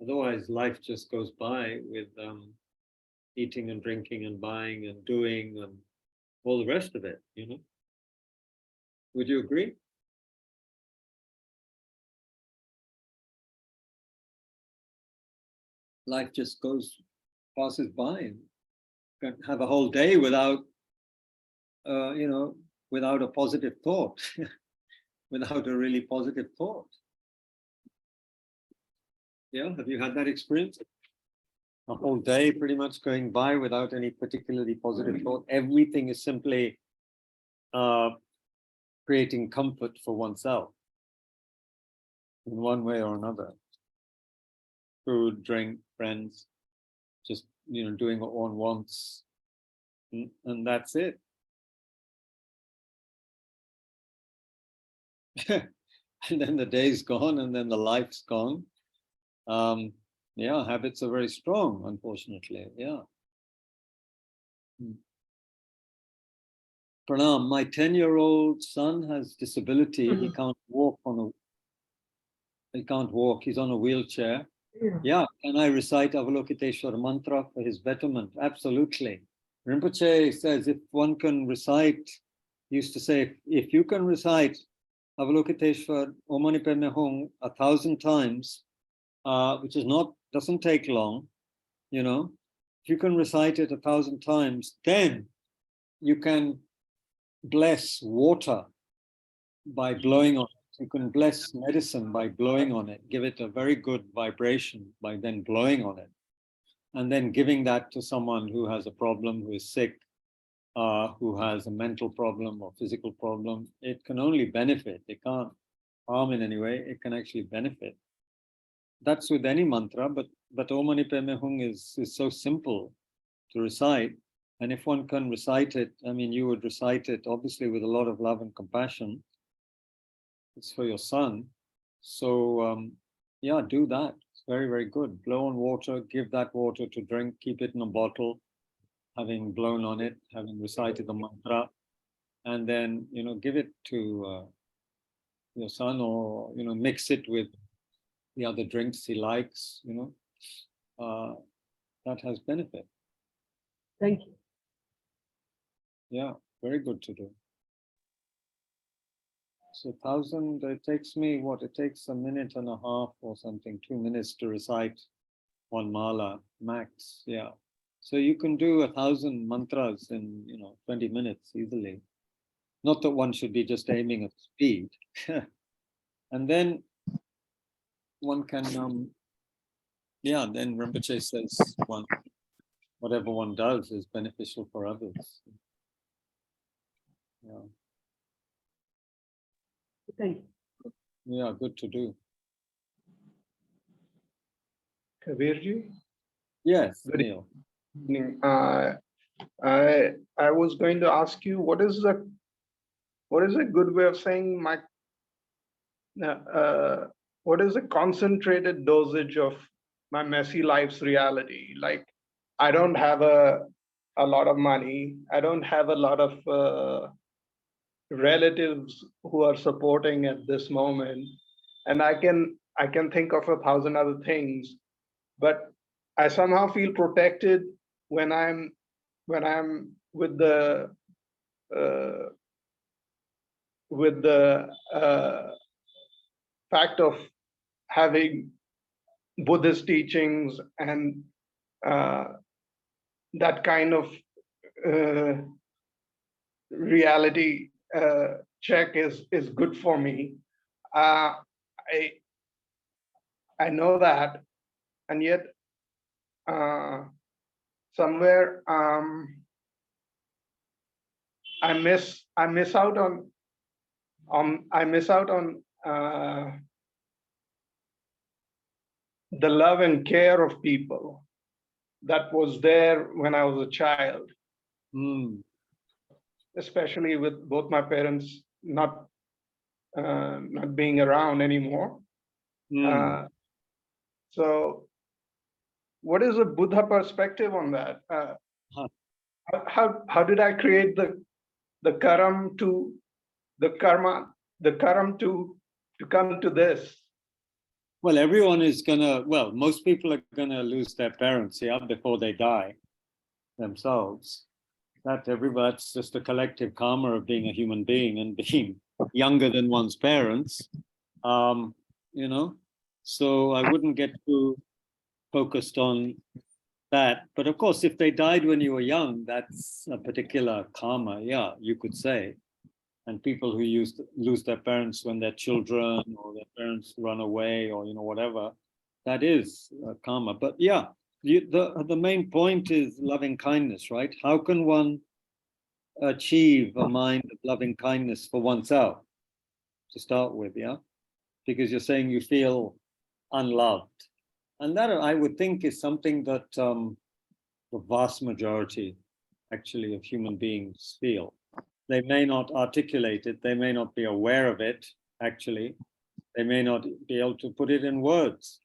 Otherwise, life just goes by with eating and drinking and buying and doing and all the rest of it, you know. Would you agree? Life just passes by, and you can have a whole day without, you know, without a positive thought, without a really positive thought. Yeah, have you had that experience? A whole day pretty much going by without any particularly positive thought. Everything is simply creating comfort for oneself. in one way or another. Food, drink, friends, just, doing what one wants. And that's it. And then the day's gone, and then the life's gone. Yeah, habits are very strong, unfortunately. Yeah. Pranam, my 10-year-old son has disability. He can't walk he can't walk. He's on a wheelchair. Yeah. Can I recite Avalokiteshvara mantra for his betterment? Absolutely. Rinpoche says if one can recite, he used to say, if you can recite Avalokiteshvara Om Mani Padme Hum 1,000 times, which doesn't take long, if you can recite it 1,000 times, then you can bless water by blowing on it. You can bless medicine by blowing on it, give it a very good vibration by then blowing on it. And then giving that to someone who has a problem, who is sick, who has a mental problem or physical problem. It can only benefit. It can't harm in any way. It can actually benefit. That's with any mantra, but Om Mani Padme Hum is so simple to recite. And if one can recite it, you would recite it obviously with a lot of love and compassion. It's for your son. So yeah, do that. It's very, very good. Blow on water, give that water to drink, keep it in a bottle, having blown on it, having recited the mantra, and then, give it to your son, or, mix it with the other drinks he likes, that has benefit. Thank you. Yeah, very good to do. So 1,000, it takes me, it takes 1.5 minutes or something, 2 minutes to recite one mala max. Yeah. So you can do 1,000 mantras in, 20 minutes easily. Not that one should be just aiming at speed. And then one can, then Rinpoche says whatever one does is beneficial for others. Yeah. Thank you. Yeah, good to do. Kabirji? Yes, Good Neil. evening. I was going to ask you, what is a good way of saying what is a concentrated dosage of my messy life's reality? Like, I don't have a lot of money. I don't have a lot of relatives who are supporting at this moment, and I can think of 1,000 other things, but I somehow feel protected when I'm with the fact of having Buddhist teachings, and that kind of reality check is good for me. I know that, and yet somewhere I miss out on the love and care of people that was there when I was a child. Especially with both my parents not being around anymore. So what is a Buddha perspective on that? How did I create the karma to come to this? Well, most people are gonna lose their parents, before they die themselves. That's just a collective karma of being a human being and being younger than one's parents. So I wouldn't get too focused on that. But of course, if they died when you were young, that's a particular karma, you could say. And people who used to lose their parents when they're children, or their parents run away, or whatever, that is karma. But the main point is loving kindness, right? How can one achieve a mind of loving kindness for oneself to start with? because you're saying you feel unloved. And that, I would think, is something that the vast majority, actually, of human beings feel. They may not articulate it, they may not be aware of it, actually. They may not be able to put it in words,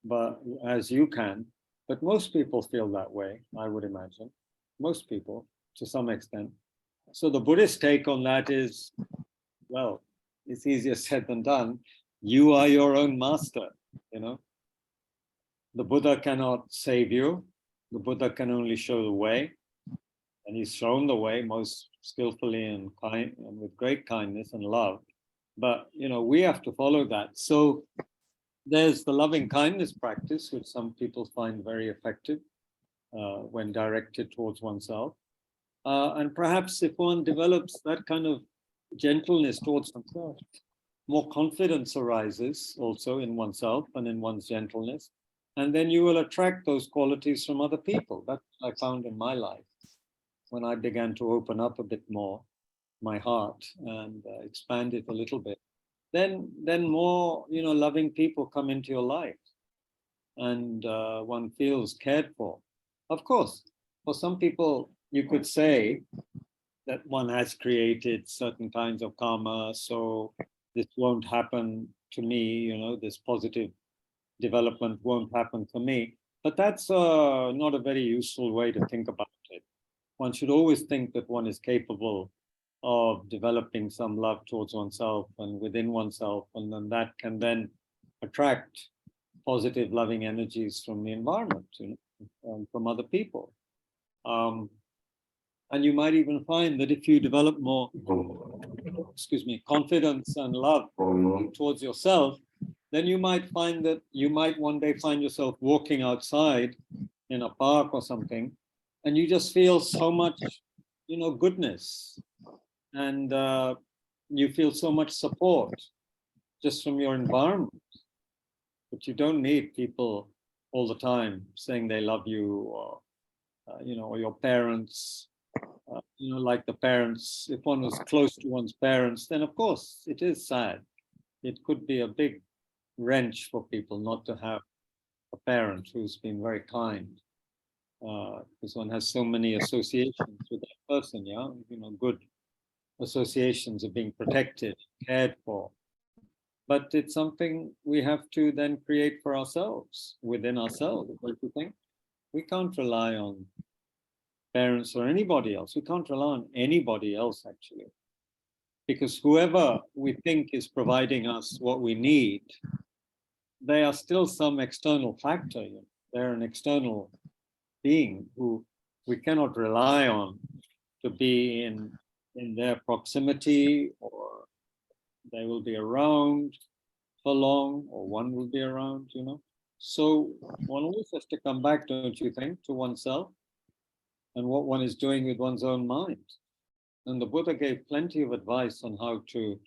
but as you can. But most people feel that way, I would imagine. Most people, to some extent. So the Buddhist take on that is, well, it's easier said than done. You are your own master, you know. The Buddha cannot save you. The Buddha can only show the way. And he's shown the way most skillfully and kind and with great kindness and love. But, you know, we have to follow that. So there's the loving kindness practice, which some people find very effective when directed towards oneself. And perhaps if one develops that kind of gentleness towards oneself, more confidence arises also in oneself and in one's gentleness. And then you will attract those qualities from other people. That's what I found in my life when I began to open up a bit more my heart and expand it a little bit. Then more, you know, loving people come into your life, and one feels cared for. Of course, for some people, you could say that one has created certain kinds of karma, so this won't happen to me, you know, this positive development won't happen for me. But that's not a very useful way to think about it. One should always think that one is capable of developing some love towards oneself and within oneself, and then that can then attract positive, loving energies from the environment, you know, and from other people. And you might even find that if you develop more, confidence and love towards yourself, then you might find that you might one day find yourself walking outside in a park or something, and you just feel so much, you know, goodness, and you feel so much support just from your environment. But you don't need people all the time saying they love you, or you know, or your parents. You know, like the parents, if one was close to one's parents, then of course it is sad. It could be a big wrench for people not to have a parent who's been very kind, because one has so many associations with that person, yeah, you know, good associations of being protected, cared for. But it's something we have to then create for ourselves, within ourselves, don't you think? We can't rely on parents or anybody else. We can't rely on anybody else, actually. Because whoever we think is providing us what we need, they are still some external factor. You know? They're an external being who we cannot rely on to be in their proximity, or they will be around for long, or one will be around, you know. So one always has to come back, don't you think, to oneself and what one is doing with one's own mind. And the Buddha gave plenty of advice on how to,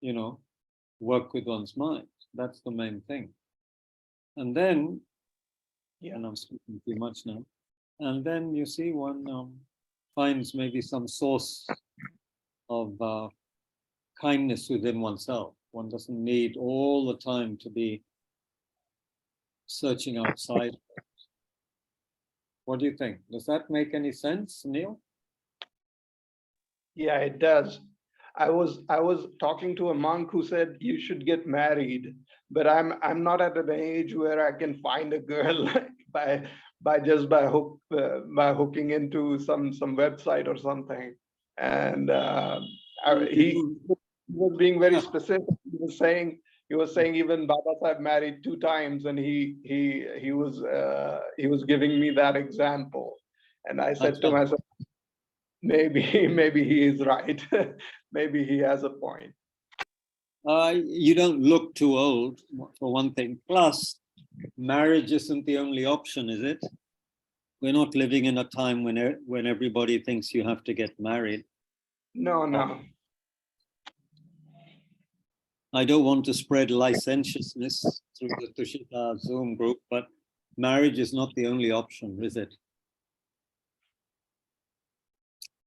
you know, work with one's mind. That's the main thing. And then, and I'm speaking too much now, and then you see one finds maybe some source of kindness within oneself. One doesn't need all the time to be searching outside. What do you think? Does that make any sense, Neil? Yeah, it does. I was talking to a monk who said you should get married, but I'm not at an age where I can find a girl by hooking into some website or something. And he was being very specific. He was saying even Baba Sahib married 2 times, and he was giving me that example. And I said to myself, maybe he is right. Maybe he has a point. You don't look too old, for one thing. Plus, marriage isn't the only option, is it? We're not living in a time when everybody thinks you have to get married. No. I don't want to spread licentiousness through the Tushita Zoom group, but marriage is not the only option, is it?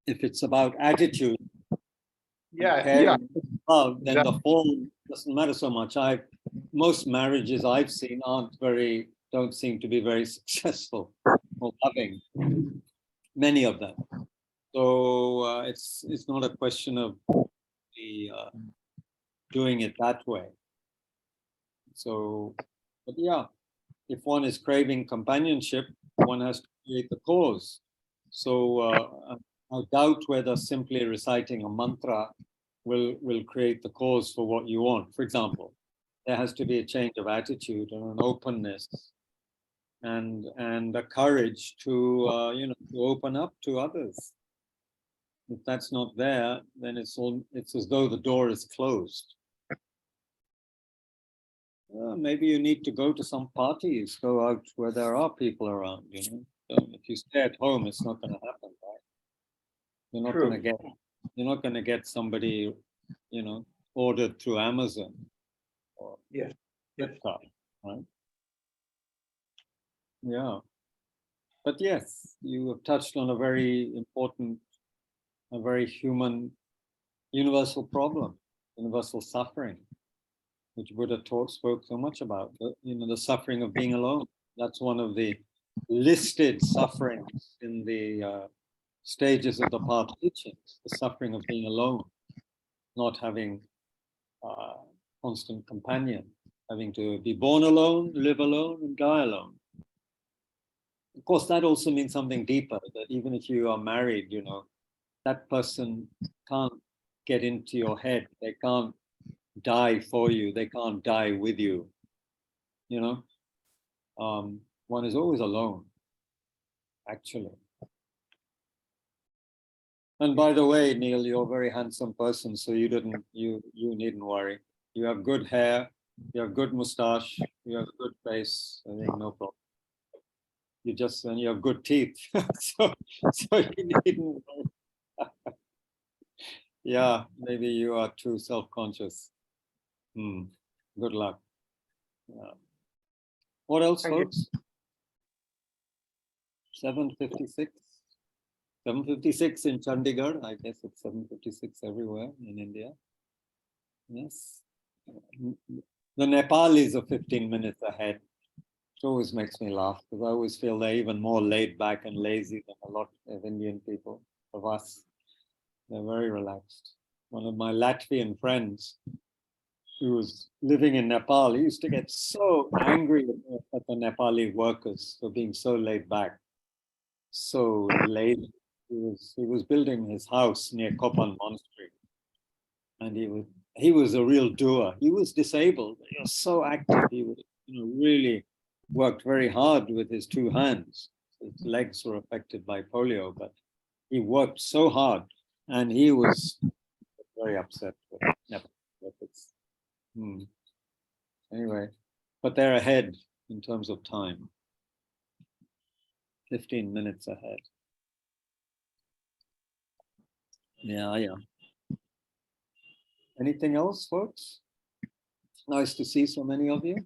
If it's about attitude, Yeah. love, then the Exactly. form doesn't matter so much. Most marriages I've seen don't seem to be very successful or loving, many of them. So it's not a question of doing it that way. So, but yeah, if one is craving companionship, one has to create the cause. So I doubt whether simply reciting a mantra will create the cause for what you want. For example, there has to be a change of attitude and an openness and a courage to to open up to others. If that's not there, then it's as though the door is closed. Maybe you need to go to some parties, go out where there are people around, So if you stay at home, it's not going to happen, right? You're not going to get somebody, ordered through Amazon or Flipkart, right? Yeah. But yes, you have touched on a very important, a very human, universal problem, universal suffering, which Buddha spoke so much about, the suffering of being alone. That's one of the listed sufferings in the stages of the path teachings, the suffering of being alone, not having constant companion, having to be born alone, live alone, and die alone. Of course, that also means something deeper, that even if you are married, that person can't get into your head. They can't die for you. They can't die with you. One is always alone, actually. And by the way, Neil, you're a very handsome person, so you needn't worry. You have good hair, you have good mustache, you have a good face. I think no problem. And you have good teeth, so you needn't worry. Yeah, maybe you are too self-conscious. Good luck. Yeah. What else, folks? 7:56. 7:56 in Chandigarh. I guess it's 7:56 everywhere in India. Yes. The Nepalis are 15 minutes ahead. It always makes me laugh because I always feel they're even more laid back and lazy than a lot of Indian people, of us. They're very relaxed. One of my Latvian friends who was living in Nepal, he used to get so angry at the Nepali workers for being so laid back, so lazy. He was building his house near Kopan Monastery, and he was a real doer. He was disabled. He was so active. He was, really worked very hard with his two hands. His legs were affected by polio, but he worked so hard, and he was very upset with Nepal. Anyway, but they're ahead in terms of time. 15 minutes ahead. Yeah. Anything else, folks? Nice to see so many of you.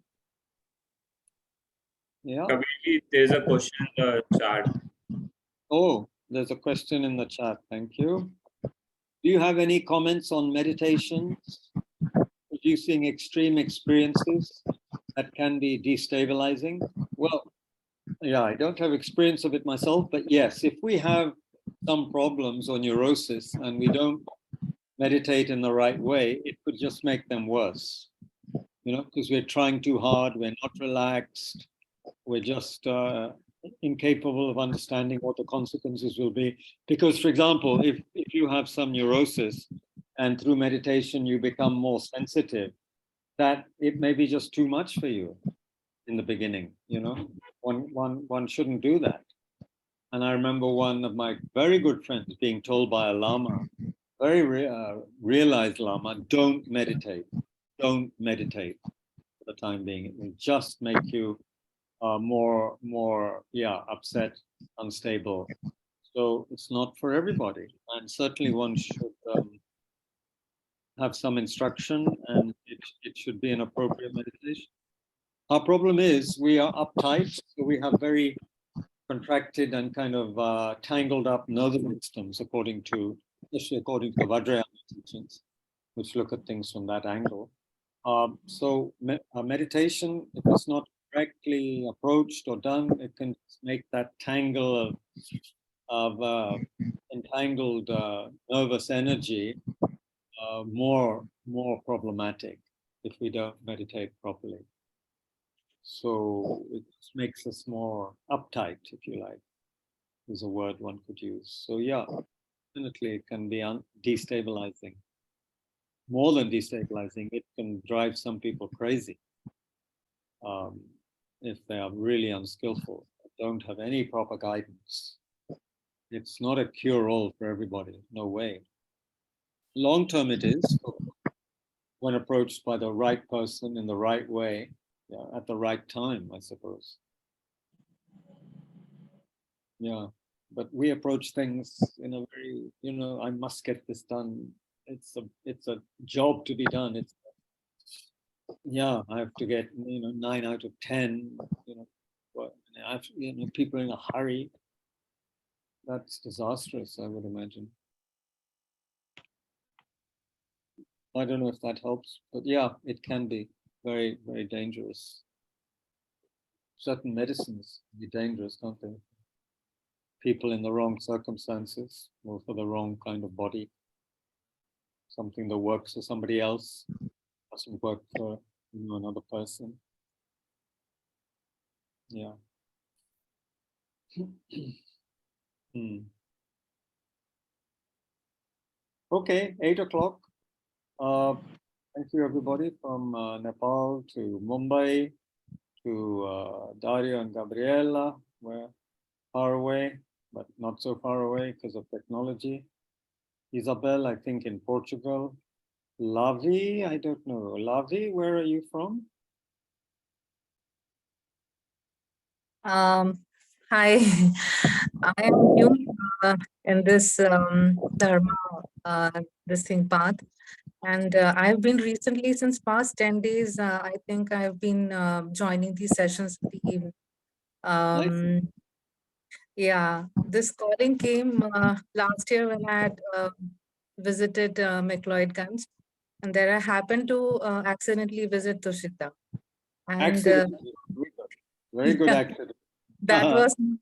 Yeah. Kabir, there's a question in the chat. Oh, there's a question in the chat. Thank you. Do you have any comments on meditations producing extreme experiences that can be destabilizing? Well, yeah, I don't have experience of it myself, but yes, if we have some problems or neurosis and we don't meditate in the right way, it could just make them worse, because we're trying too hard, we're not relaxed, we're just incapable of understanding what the consequences will be. Because, for example, if you have some neurosis and through meditation you become more sensitive, that it may be just too much for you in the beginning, one shouldn't do that. And I remember one of my very good friends being told by a Lama, very realized Lama, don't meditate for the time being. It will just make you more upset, unstable. So it's not for everybody, and certainly one should have some instruction, and it should be an appropriate meditation. Our problem is we are uptight, so we have very contracted and kind of tangled up nervous systems, especially according to the Vajrayana teachings. which look at things from that angle. So meditation, if it's not correctly approached or done, it can make that tangle of entangled nervous energy more problematic if we don't meditate properly. So it makes us more uptight, if you like, is a word one could use. So yeah, definitely it can be destabilizing. More than destabilizing, it can drive some people crazy if they are really unskillful, don't have any proper guidance. It's not a cure-all for everybody, no way. Long-term it is, when approached by the right person in the right way, yeah, at the right time, I suppose. Yeah, but we approach things in a very, I must get this done. It's a job to be done. It's, yeah, I have to get 9 out of 10. But I have, people in a hurry. That's disastrous, I would imagine. I don't know if that helps, but yeah, it can be very, very dangerous. Certain medicines can be dangerous, don't they? People in the wrong circumstances or for the wrong kind of body. Something that works for somebody else doesn't work for another person. Yeah. Okay, 8 o'clock. Thank you everybody from Nepal to Mumbai to Dario and Gabriela. We're far away, but not so far away because of technology. Isabel, I think in Portugal. Lavi, I don't know. Lavi, where are you from? Hi, I am new in this dharma, this thing path, and I've been recently, since past 10 days, I think I've been joining these sessions in the evening. Nice. Yeah, this calling came last year when I had visited McLeodganj, and there I happened to accidentally visit Tushita. And Accident. Very good yeah, accident. that was in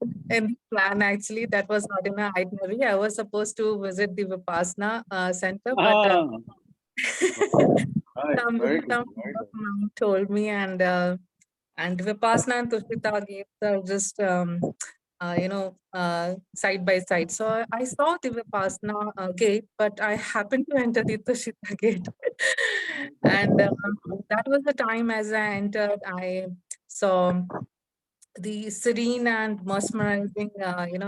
the plan actually. That was not in my itinerary. I was supposed to visit the Vipassana center, but Right. Very good. some Very good. mom told me, and Vipassana and Tushita gates are just side by side. So I saw the Vipassana gate, but I happened to enter the Tushita gate, and that was the time as I entered. I saw the serene and mesmerizing,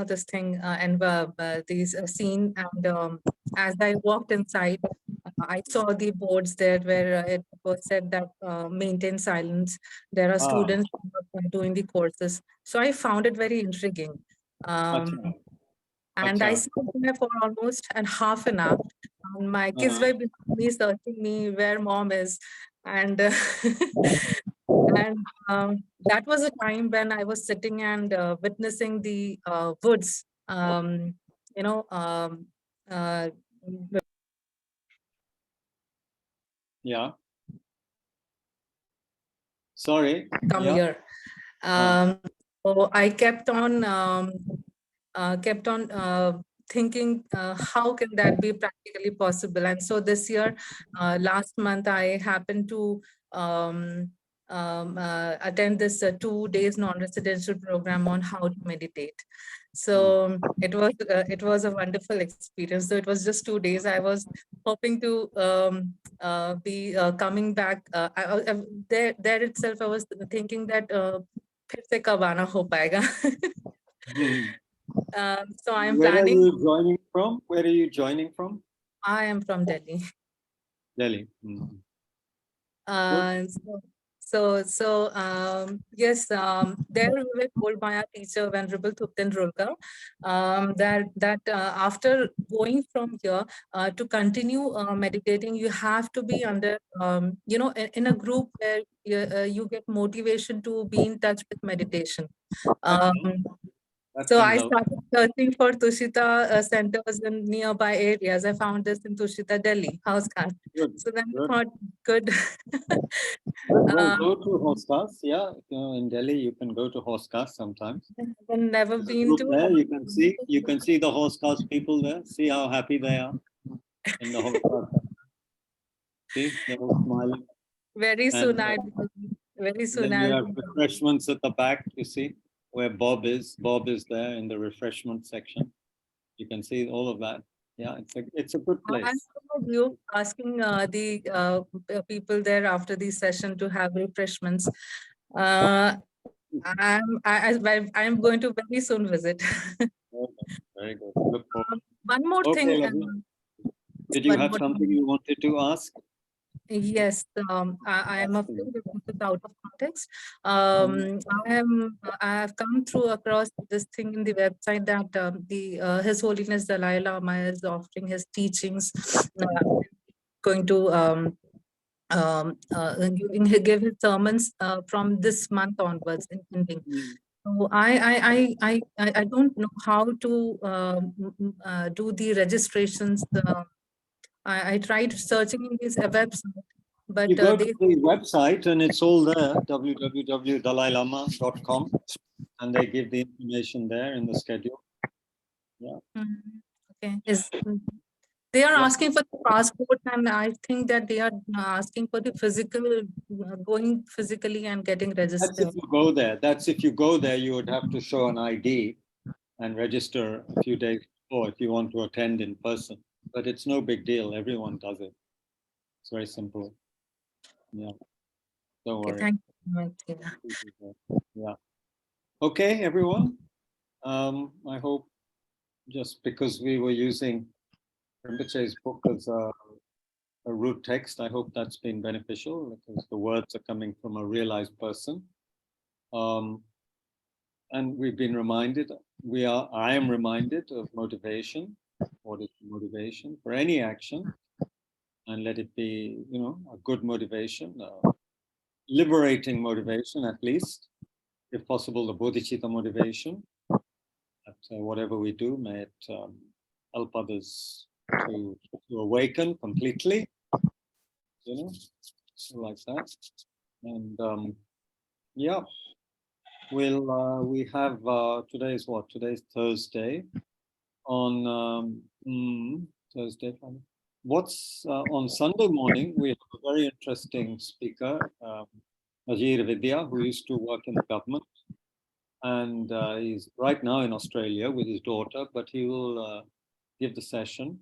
this thing, and these scene. And as I walked inside, I saw the boards there where it was said that maintain silence. There are students who are doing the courses. So I found it very intriguing. Achha. And I Achha. sat there for almost an half an hour. And my kids were behind me searching me where mom is. And and that was a time when I was sitting and witnessing the woods, you know, uh, Yeah. Sorry. come Yeah. here. So I kept on thinking, how can that be practically possible? And so this year, last month, I happened to attend this 2 days non-residential program on how to meditate. So it was a wonderful experience. So it was just 2 days. I was hoping to be coming back. There itself, I was thinking that फिर से कब आना हो पाएगा. So I am Where planning. are you joining from? Where are you joining from? I am from Delhi. Delhi. Yes, there we were told by our teacher, Venerable Thubten that after going from here to continue meditating, you have to be under, in a group where you get motivation to be in touch with meditation. That So can I help. started searching for Tushita centers in nearby areas. I found this in Tushita, Delhi, house card. Good. So then I Good. thought, good. Well, go to Hostas. Yeah, in Delhi, you can go to Hostas sometimes. I've never There's a been group to. there. You can see the Hostas people there. See how happy they are in the Hostas. See, they're all smiling. Very soon And very soon then you I'll have refreshments at the back. You see where Bob is. Bob is there in the refreshment section. You can see all of that. Yeah, it's a good I place. followed you asking the people there after the session to have refreshments. I'm going to very soon visit. Very good. Look forward. One more Okay, thing. lovely. Did you one have more something you wanted to ask? Yes, I am Absolutely. afraid this is out of context. I have come through across this thing in the website that His Holiness Dalai Lama is offering his teachings, going to give his sermons from this month onwards in Hindi. So I don't know how to do the registrations. I tried searching in this website, but You go to the website and it's all there, www.dalailama.com, and they give the information there in the schedule. Yeah. Okay. They are Yeah. asking for the passport, and I think that they are asking for the physical, going physically and getting That's registered. if you go there. That's if you go there, you would have to show an ID and register a few days before if you want to attend in person. But it's no big deal. Everyone does it. It's very simple. Yeah. Don't Okay, worry. thank you very much, Tina. Yeah. Okay, everyone. I hope just because we were using Rinpoche's book as a root text, I hope that's been beneficial because the words are coming from a realized person. And we've been reminded, I am reminded of motivation. What is motivation for any action? And let it be, a good motivation, liberating motivation at least, if possible, the Bodhicitta motivation. That whatever we do, may it help others to awaken completely, like that. And yeah, we have today's what? Today's Thursday. On Thursday, Friday. What's on Sunday morning? We have a very interesting speaker, Ajir Vidya, who used to work in the government, and he's right now in Australia with his daughter, but he will give the session.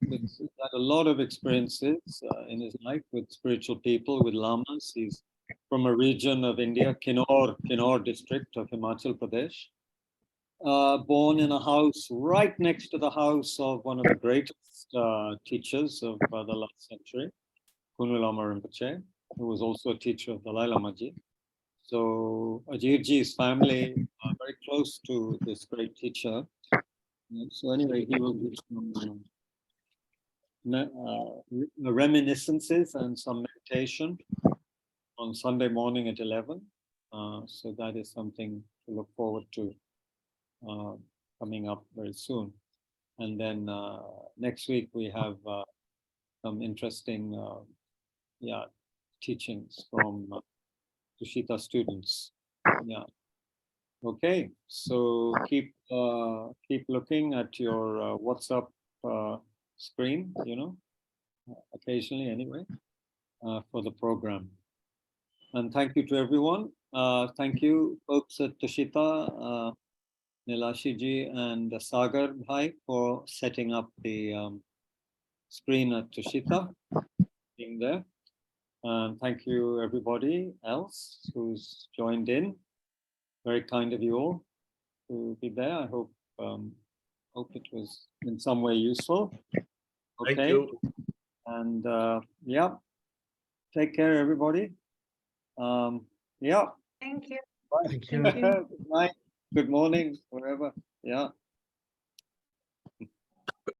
He's had a lot of experiences in his life with spiritual people, with lamas. He's from a region of India, Kinnaur district of Himachal Pradesh. Born in a house right next to the house of one of the greatest teachers of the last century, Kunu Lama Rinpoche, who was also a teacher of Dalai Lama Ji. So Ajirji's family are very close to this great teacher. So anyway, he will give some reminiscences and some meditation on Sunday morning at 11. So that is something to look forward to coming up very soon. And then next week we have some interesting teachings from Tushita students. Yeah. Okay, so keep looking at your WhatsApp screen, occasionally anyway, for the program. And thank you to everyone. Thank you, folks at Tushita, Nilashi ji and Sagar Bhai for setting up the screen at Tushita, being there. And thank you everybody else who's joined in. Very kind of you all to be there. I hope it was in some way useful. Okay. Thank you. And yeah, take care, everybody. Yeah. Thank you. Bye. Thank you. Good night. Good morning, wherever. Yeah.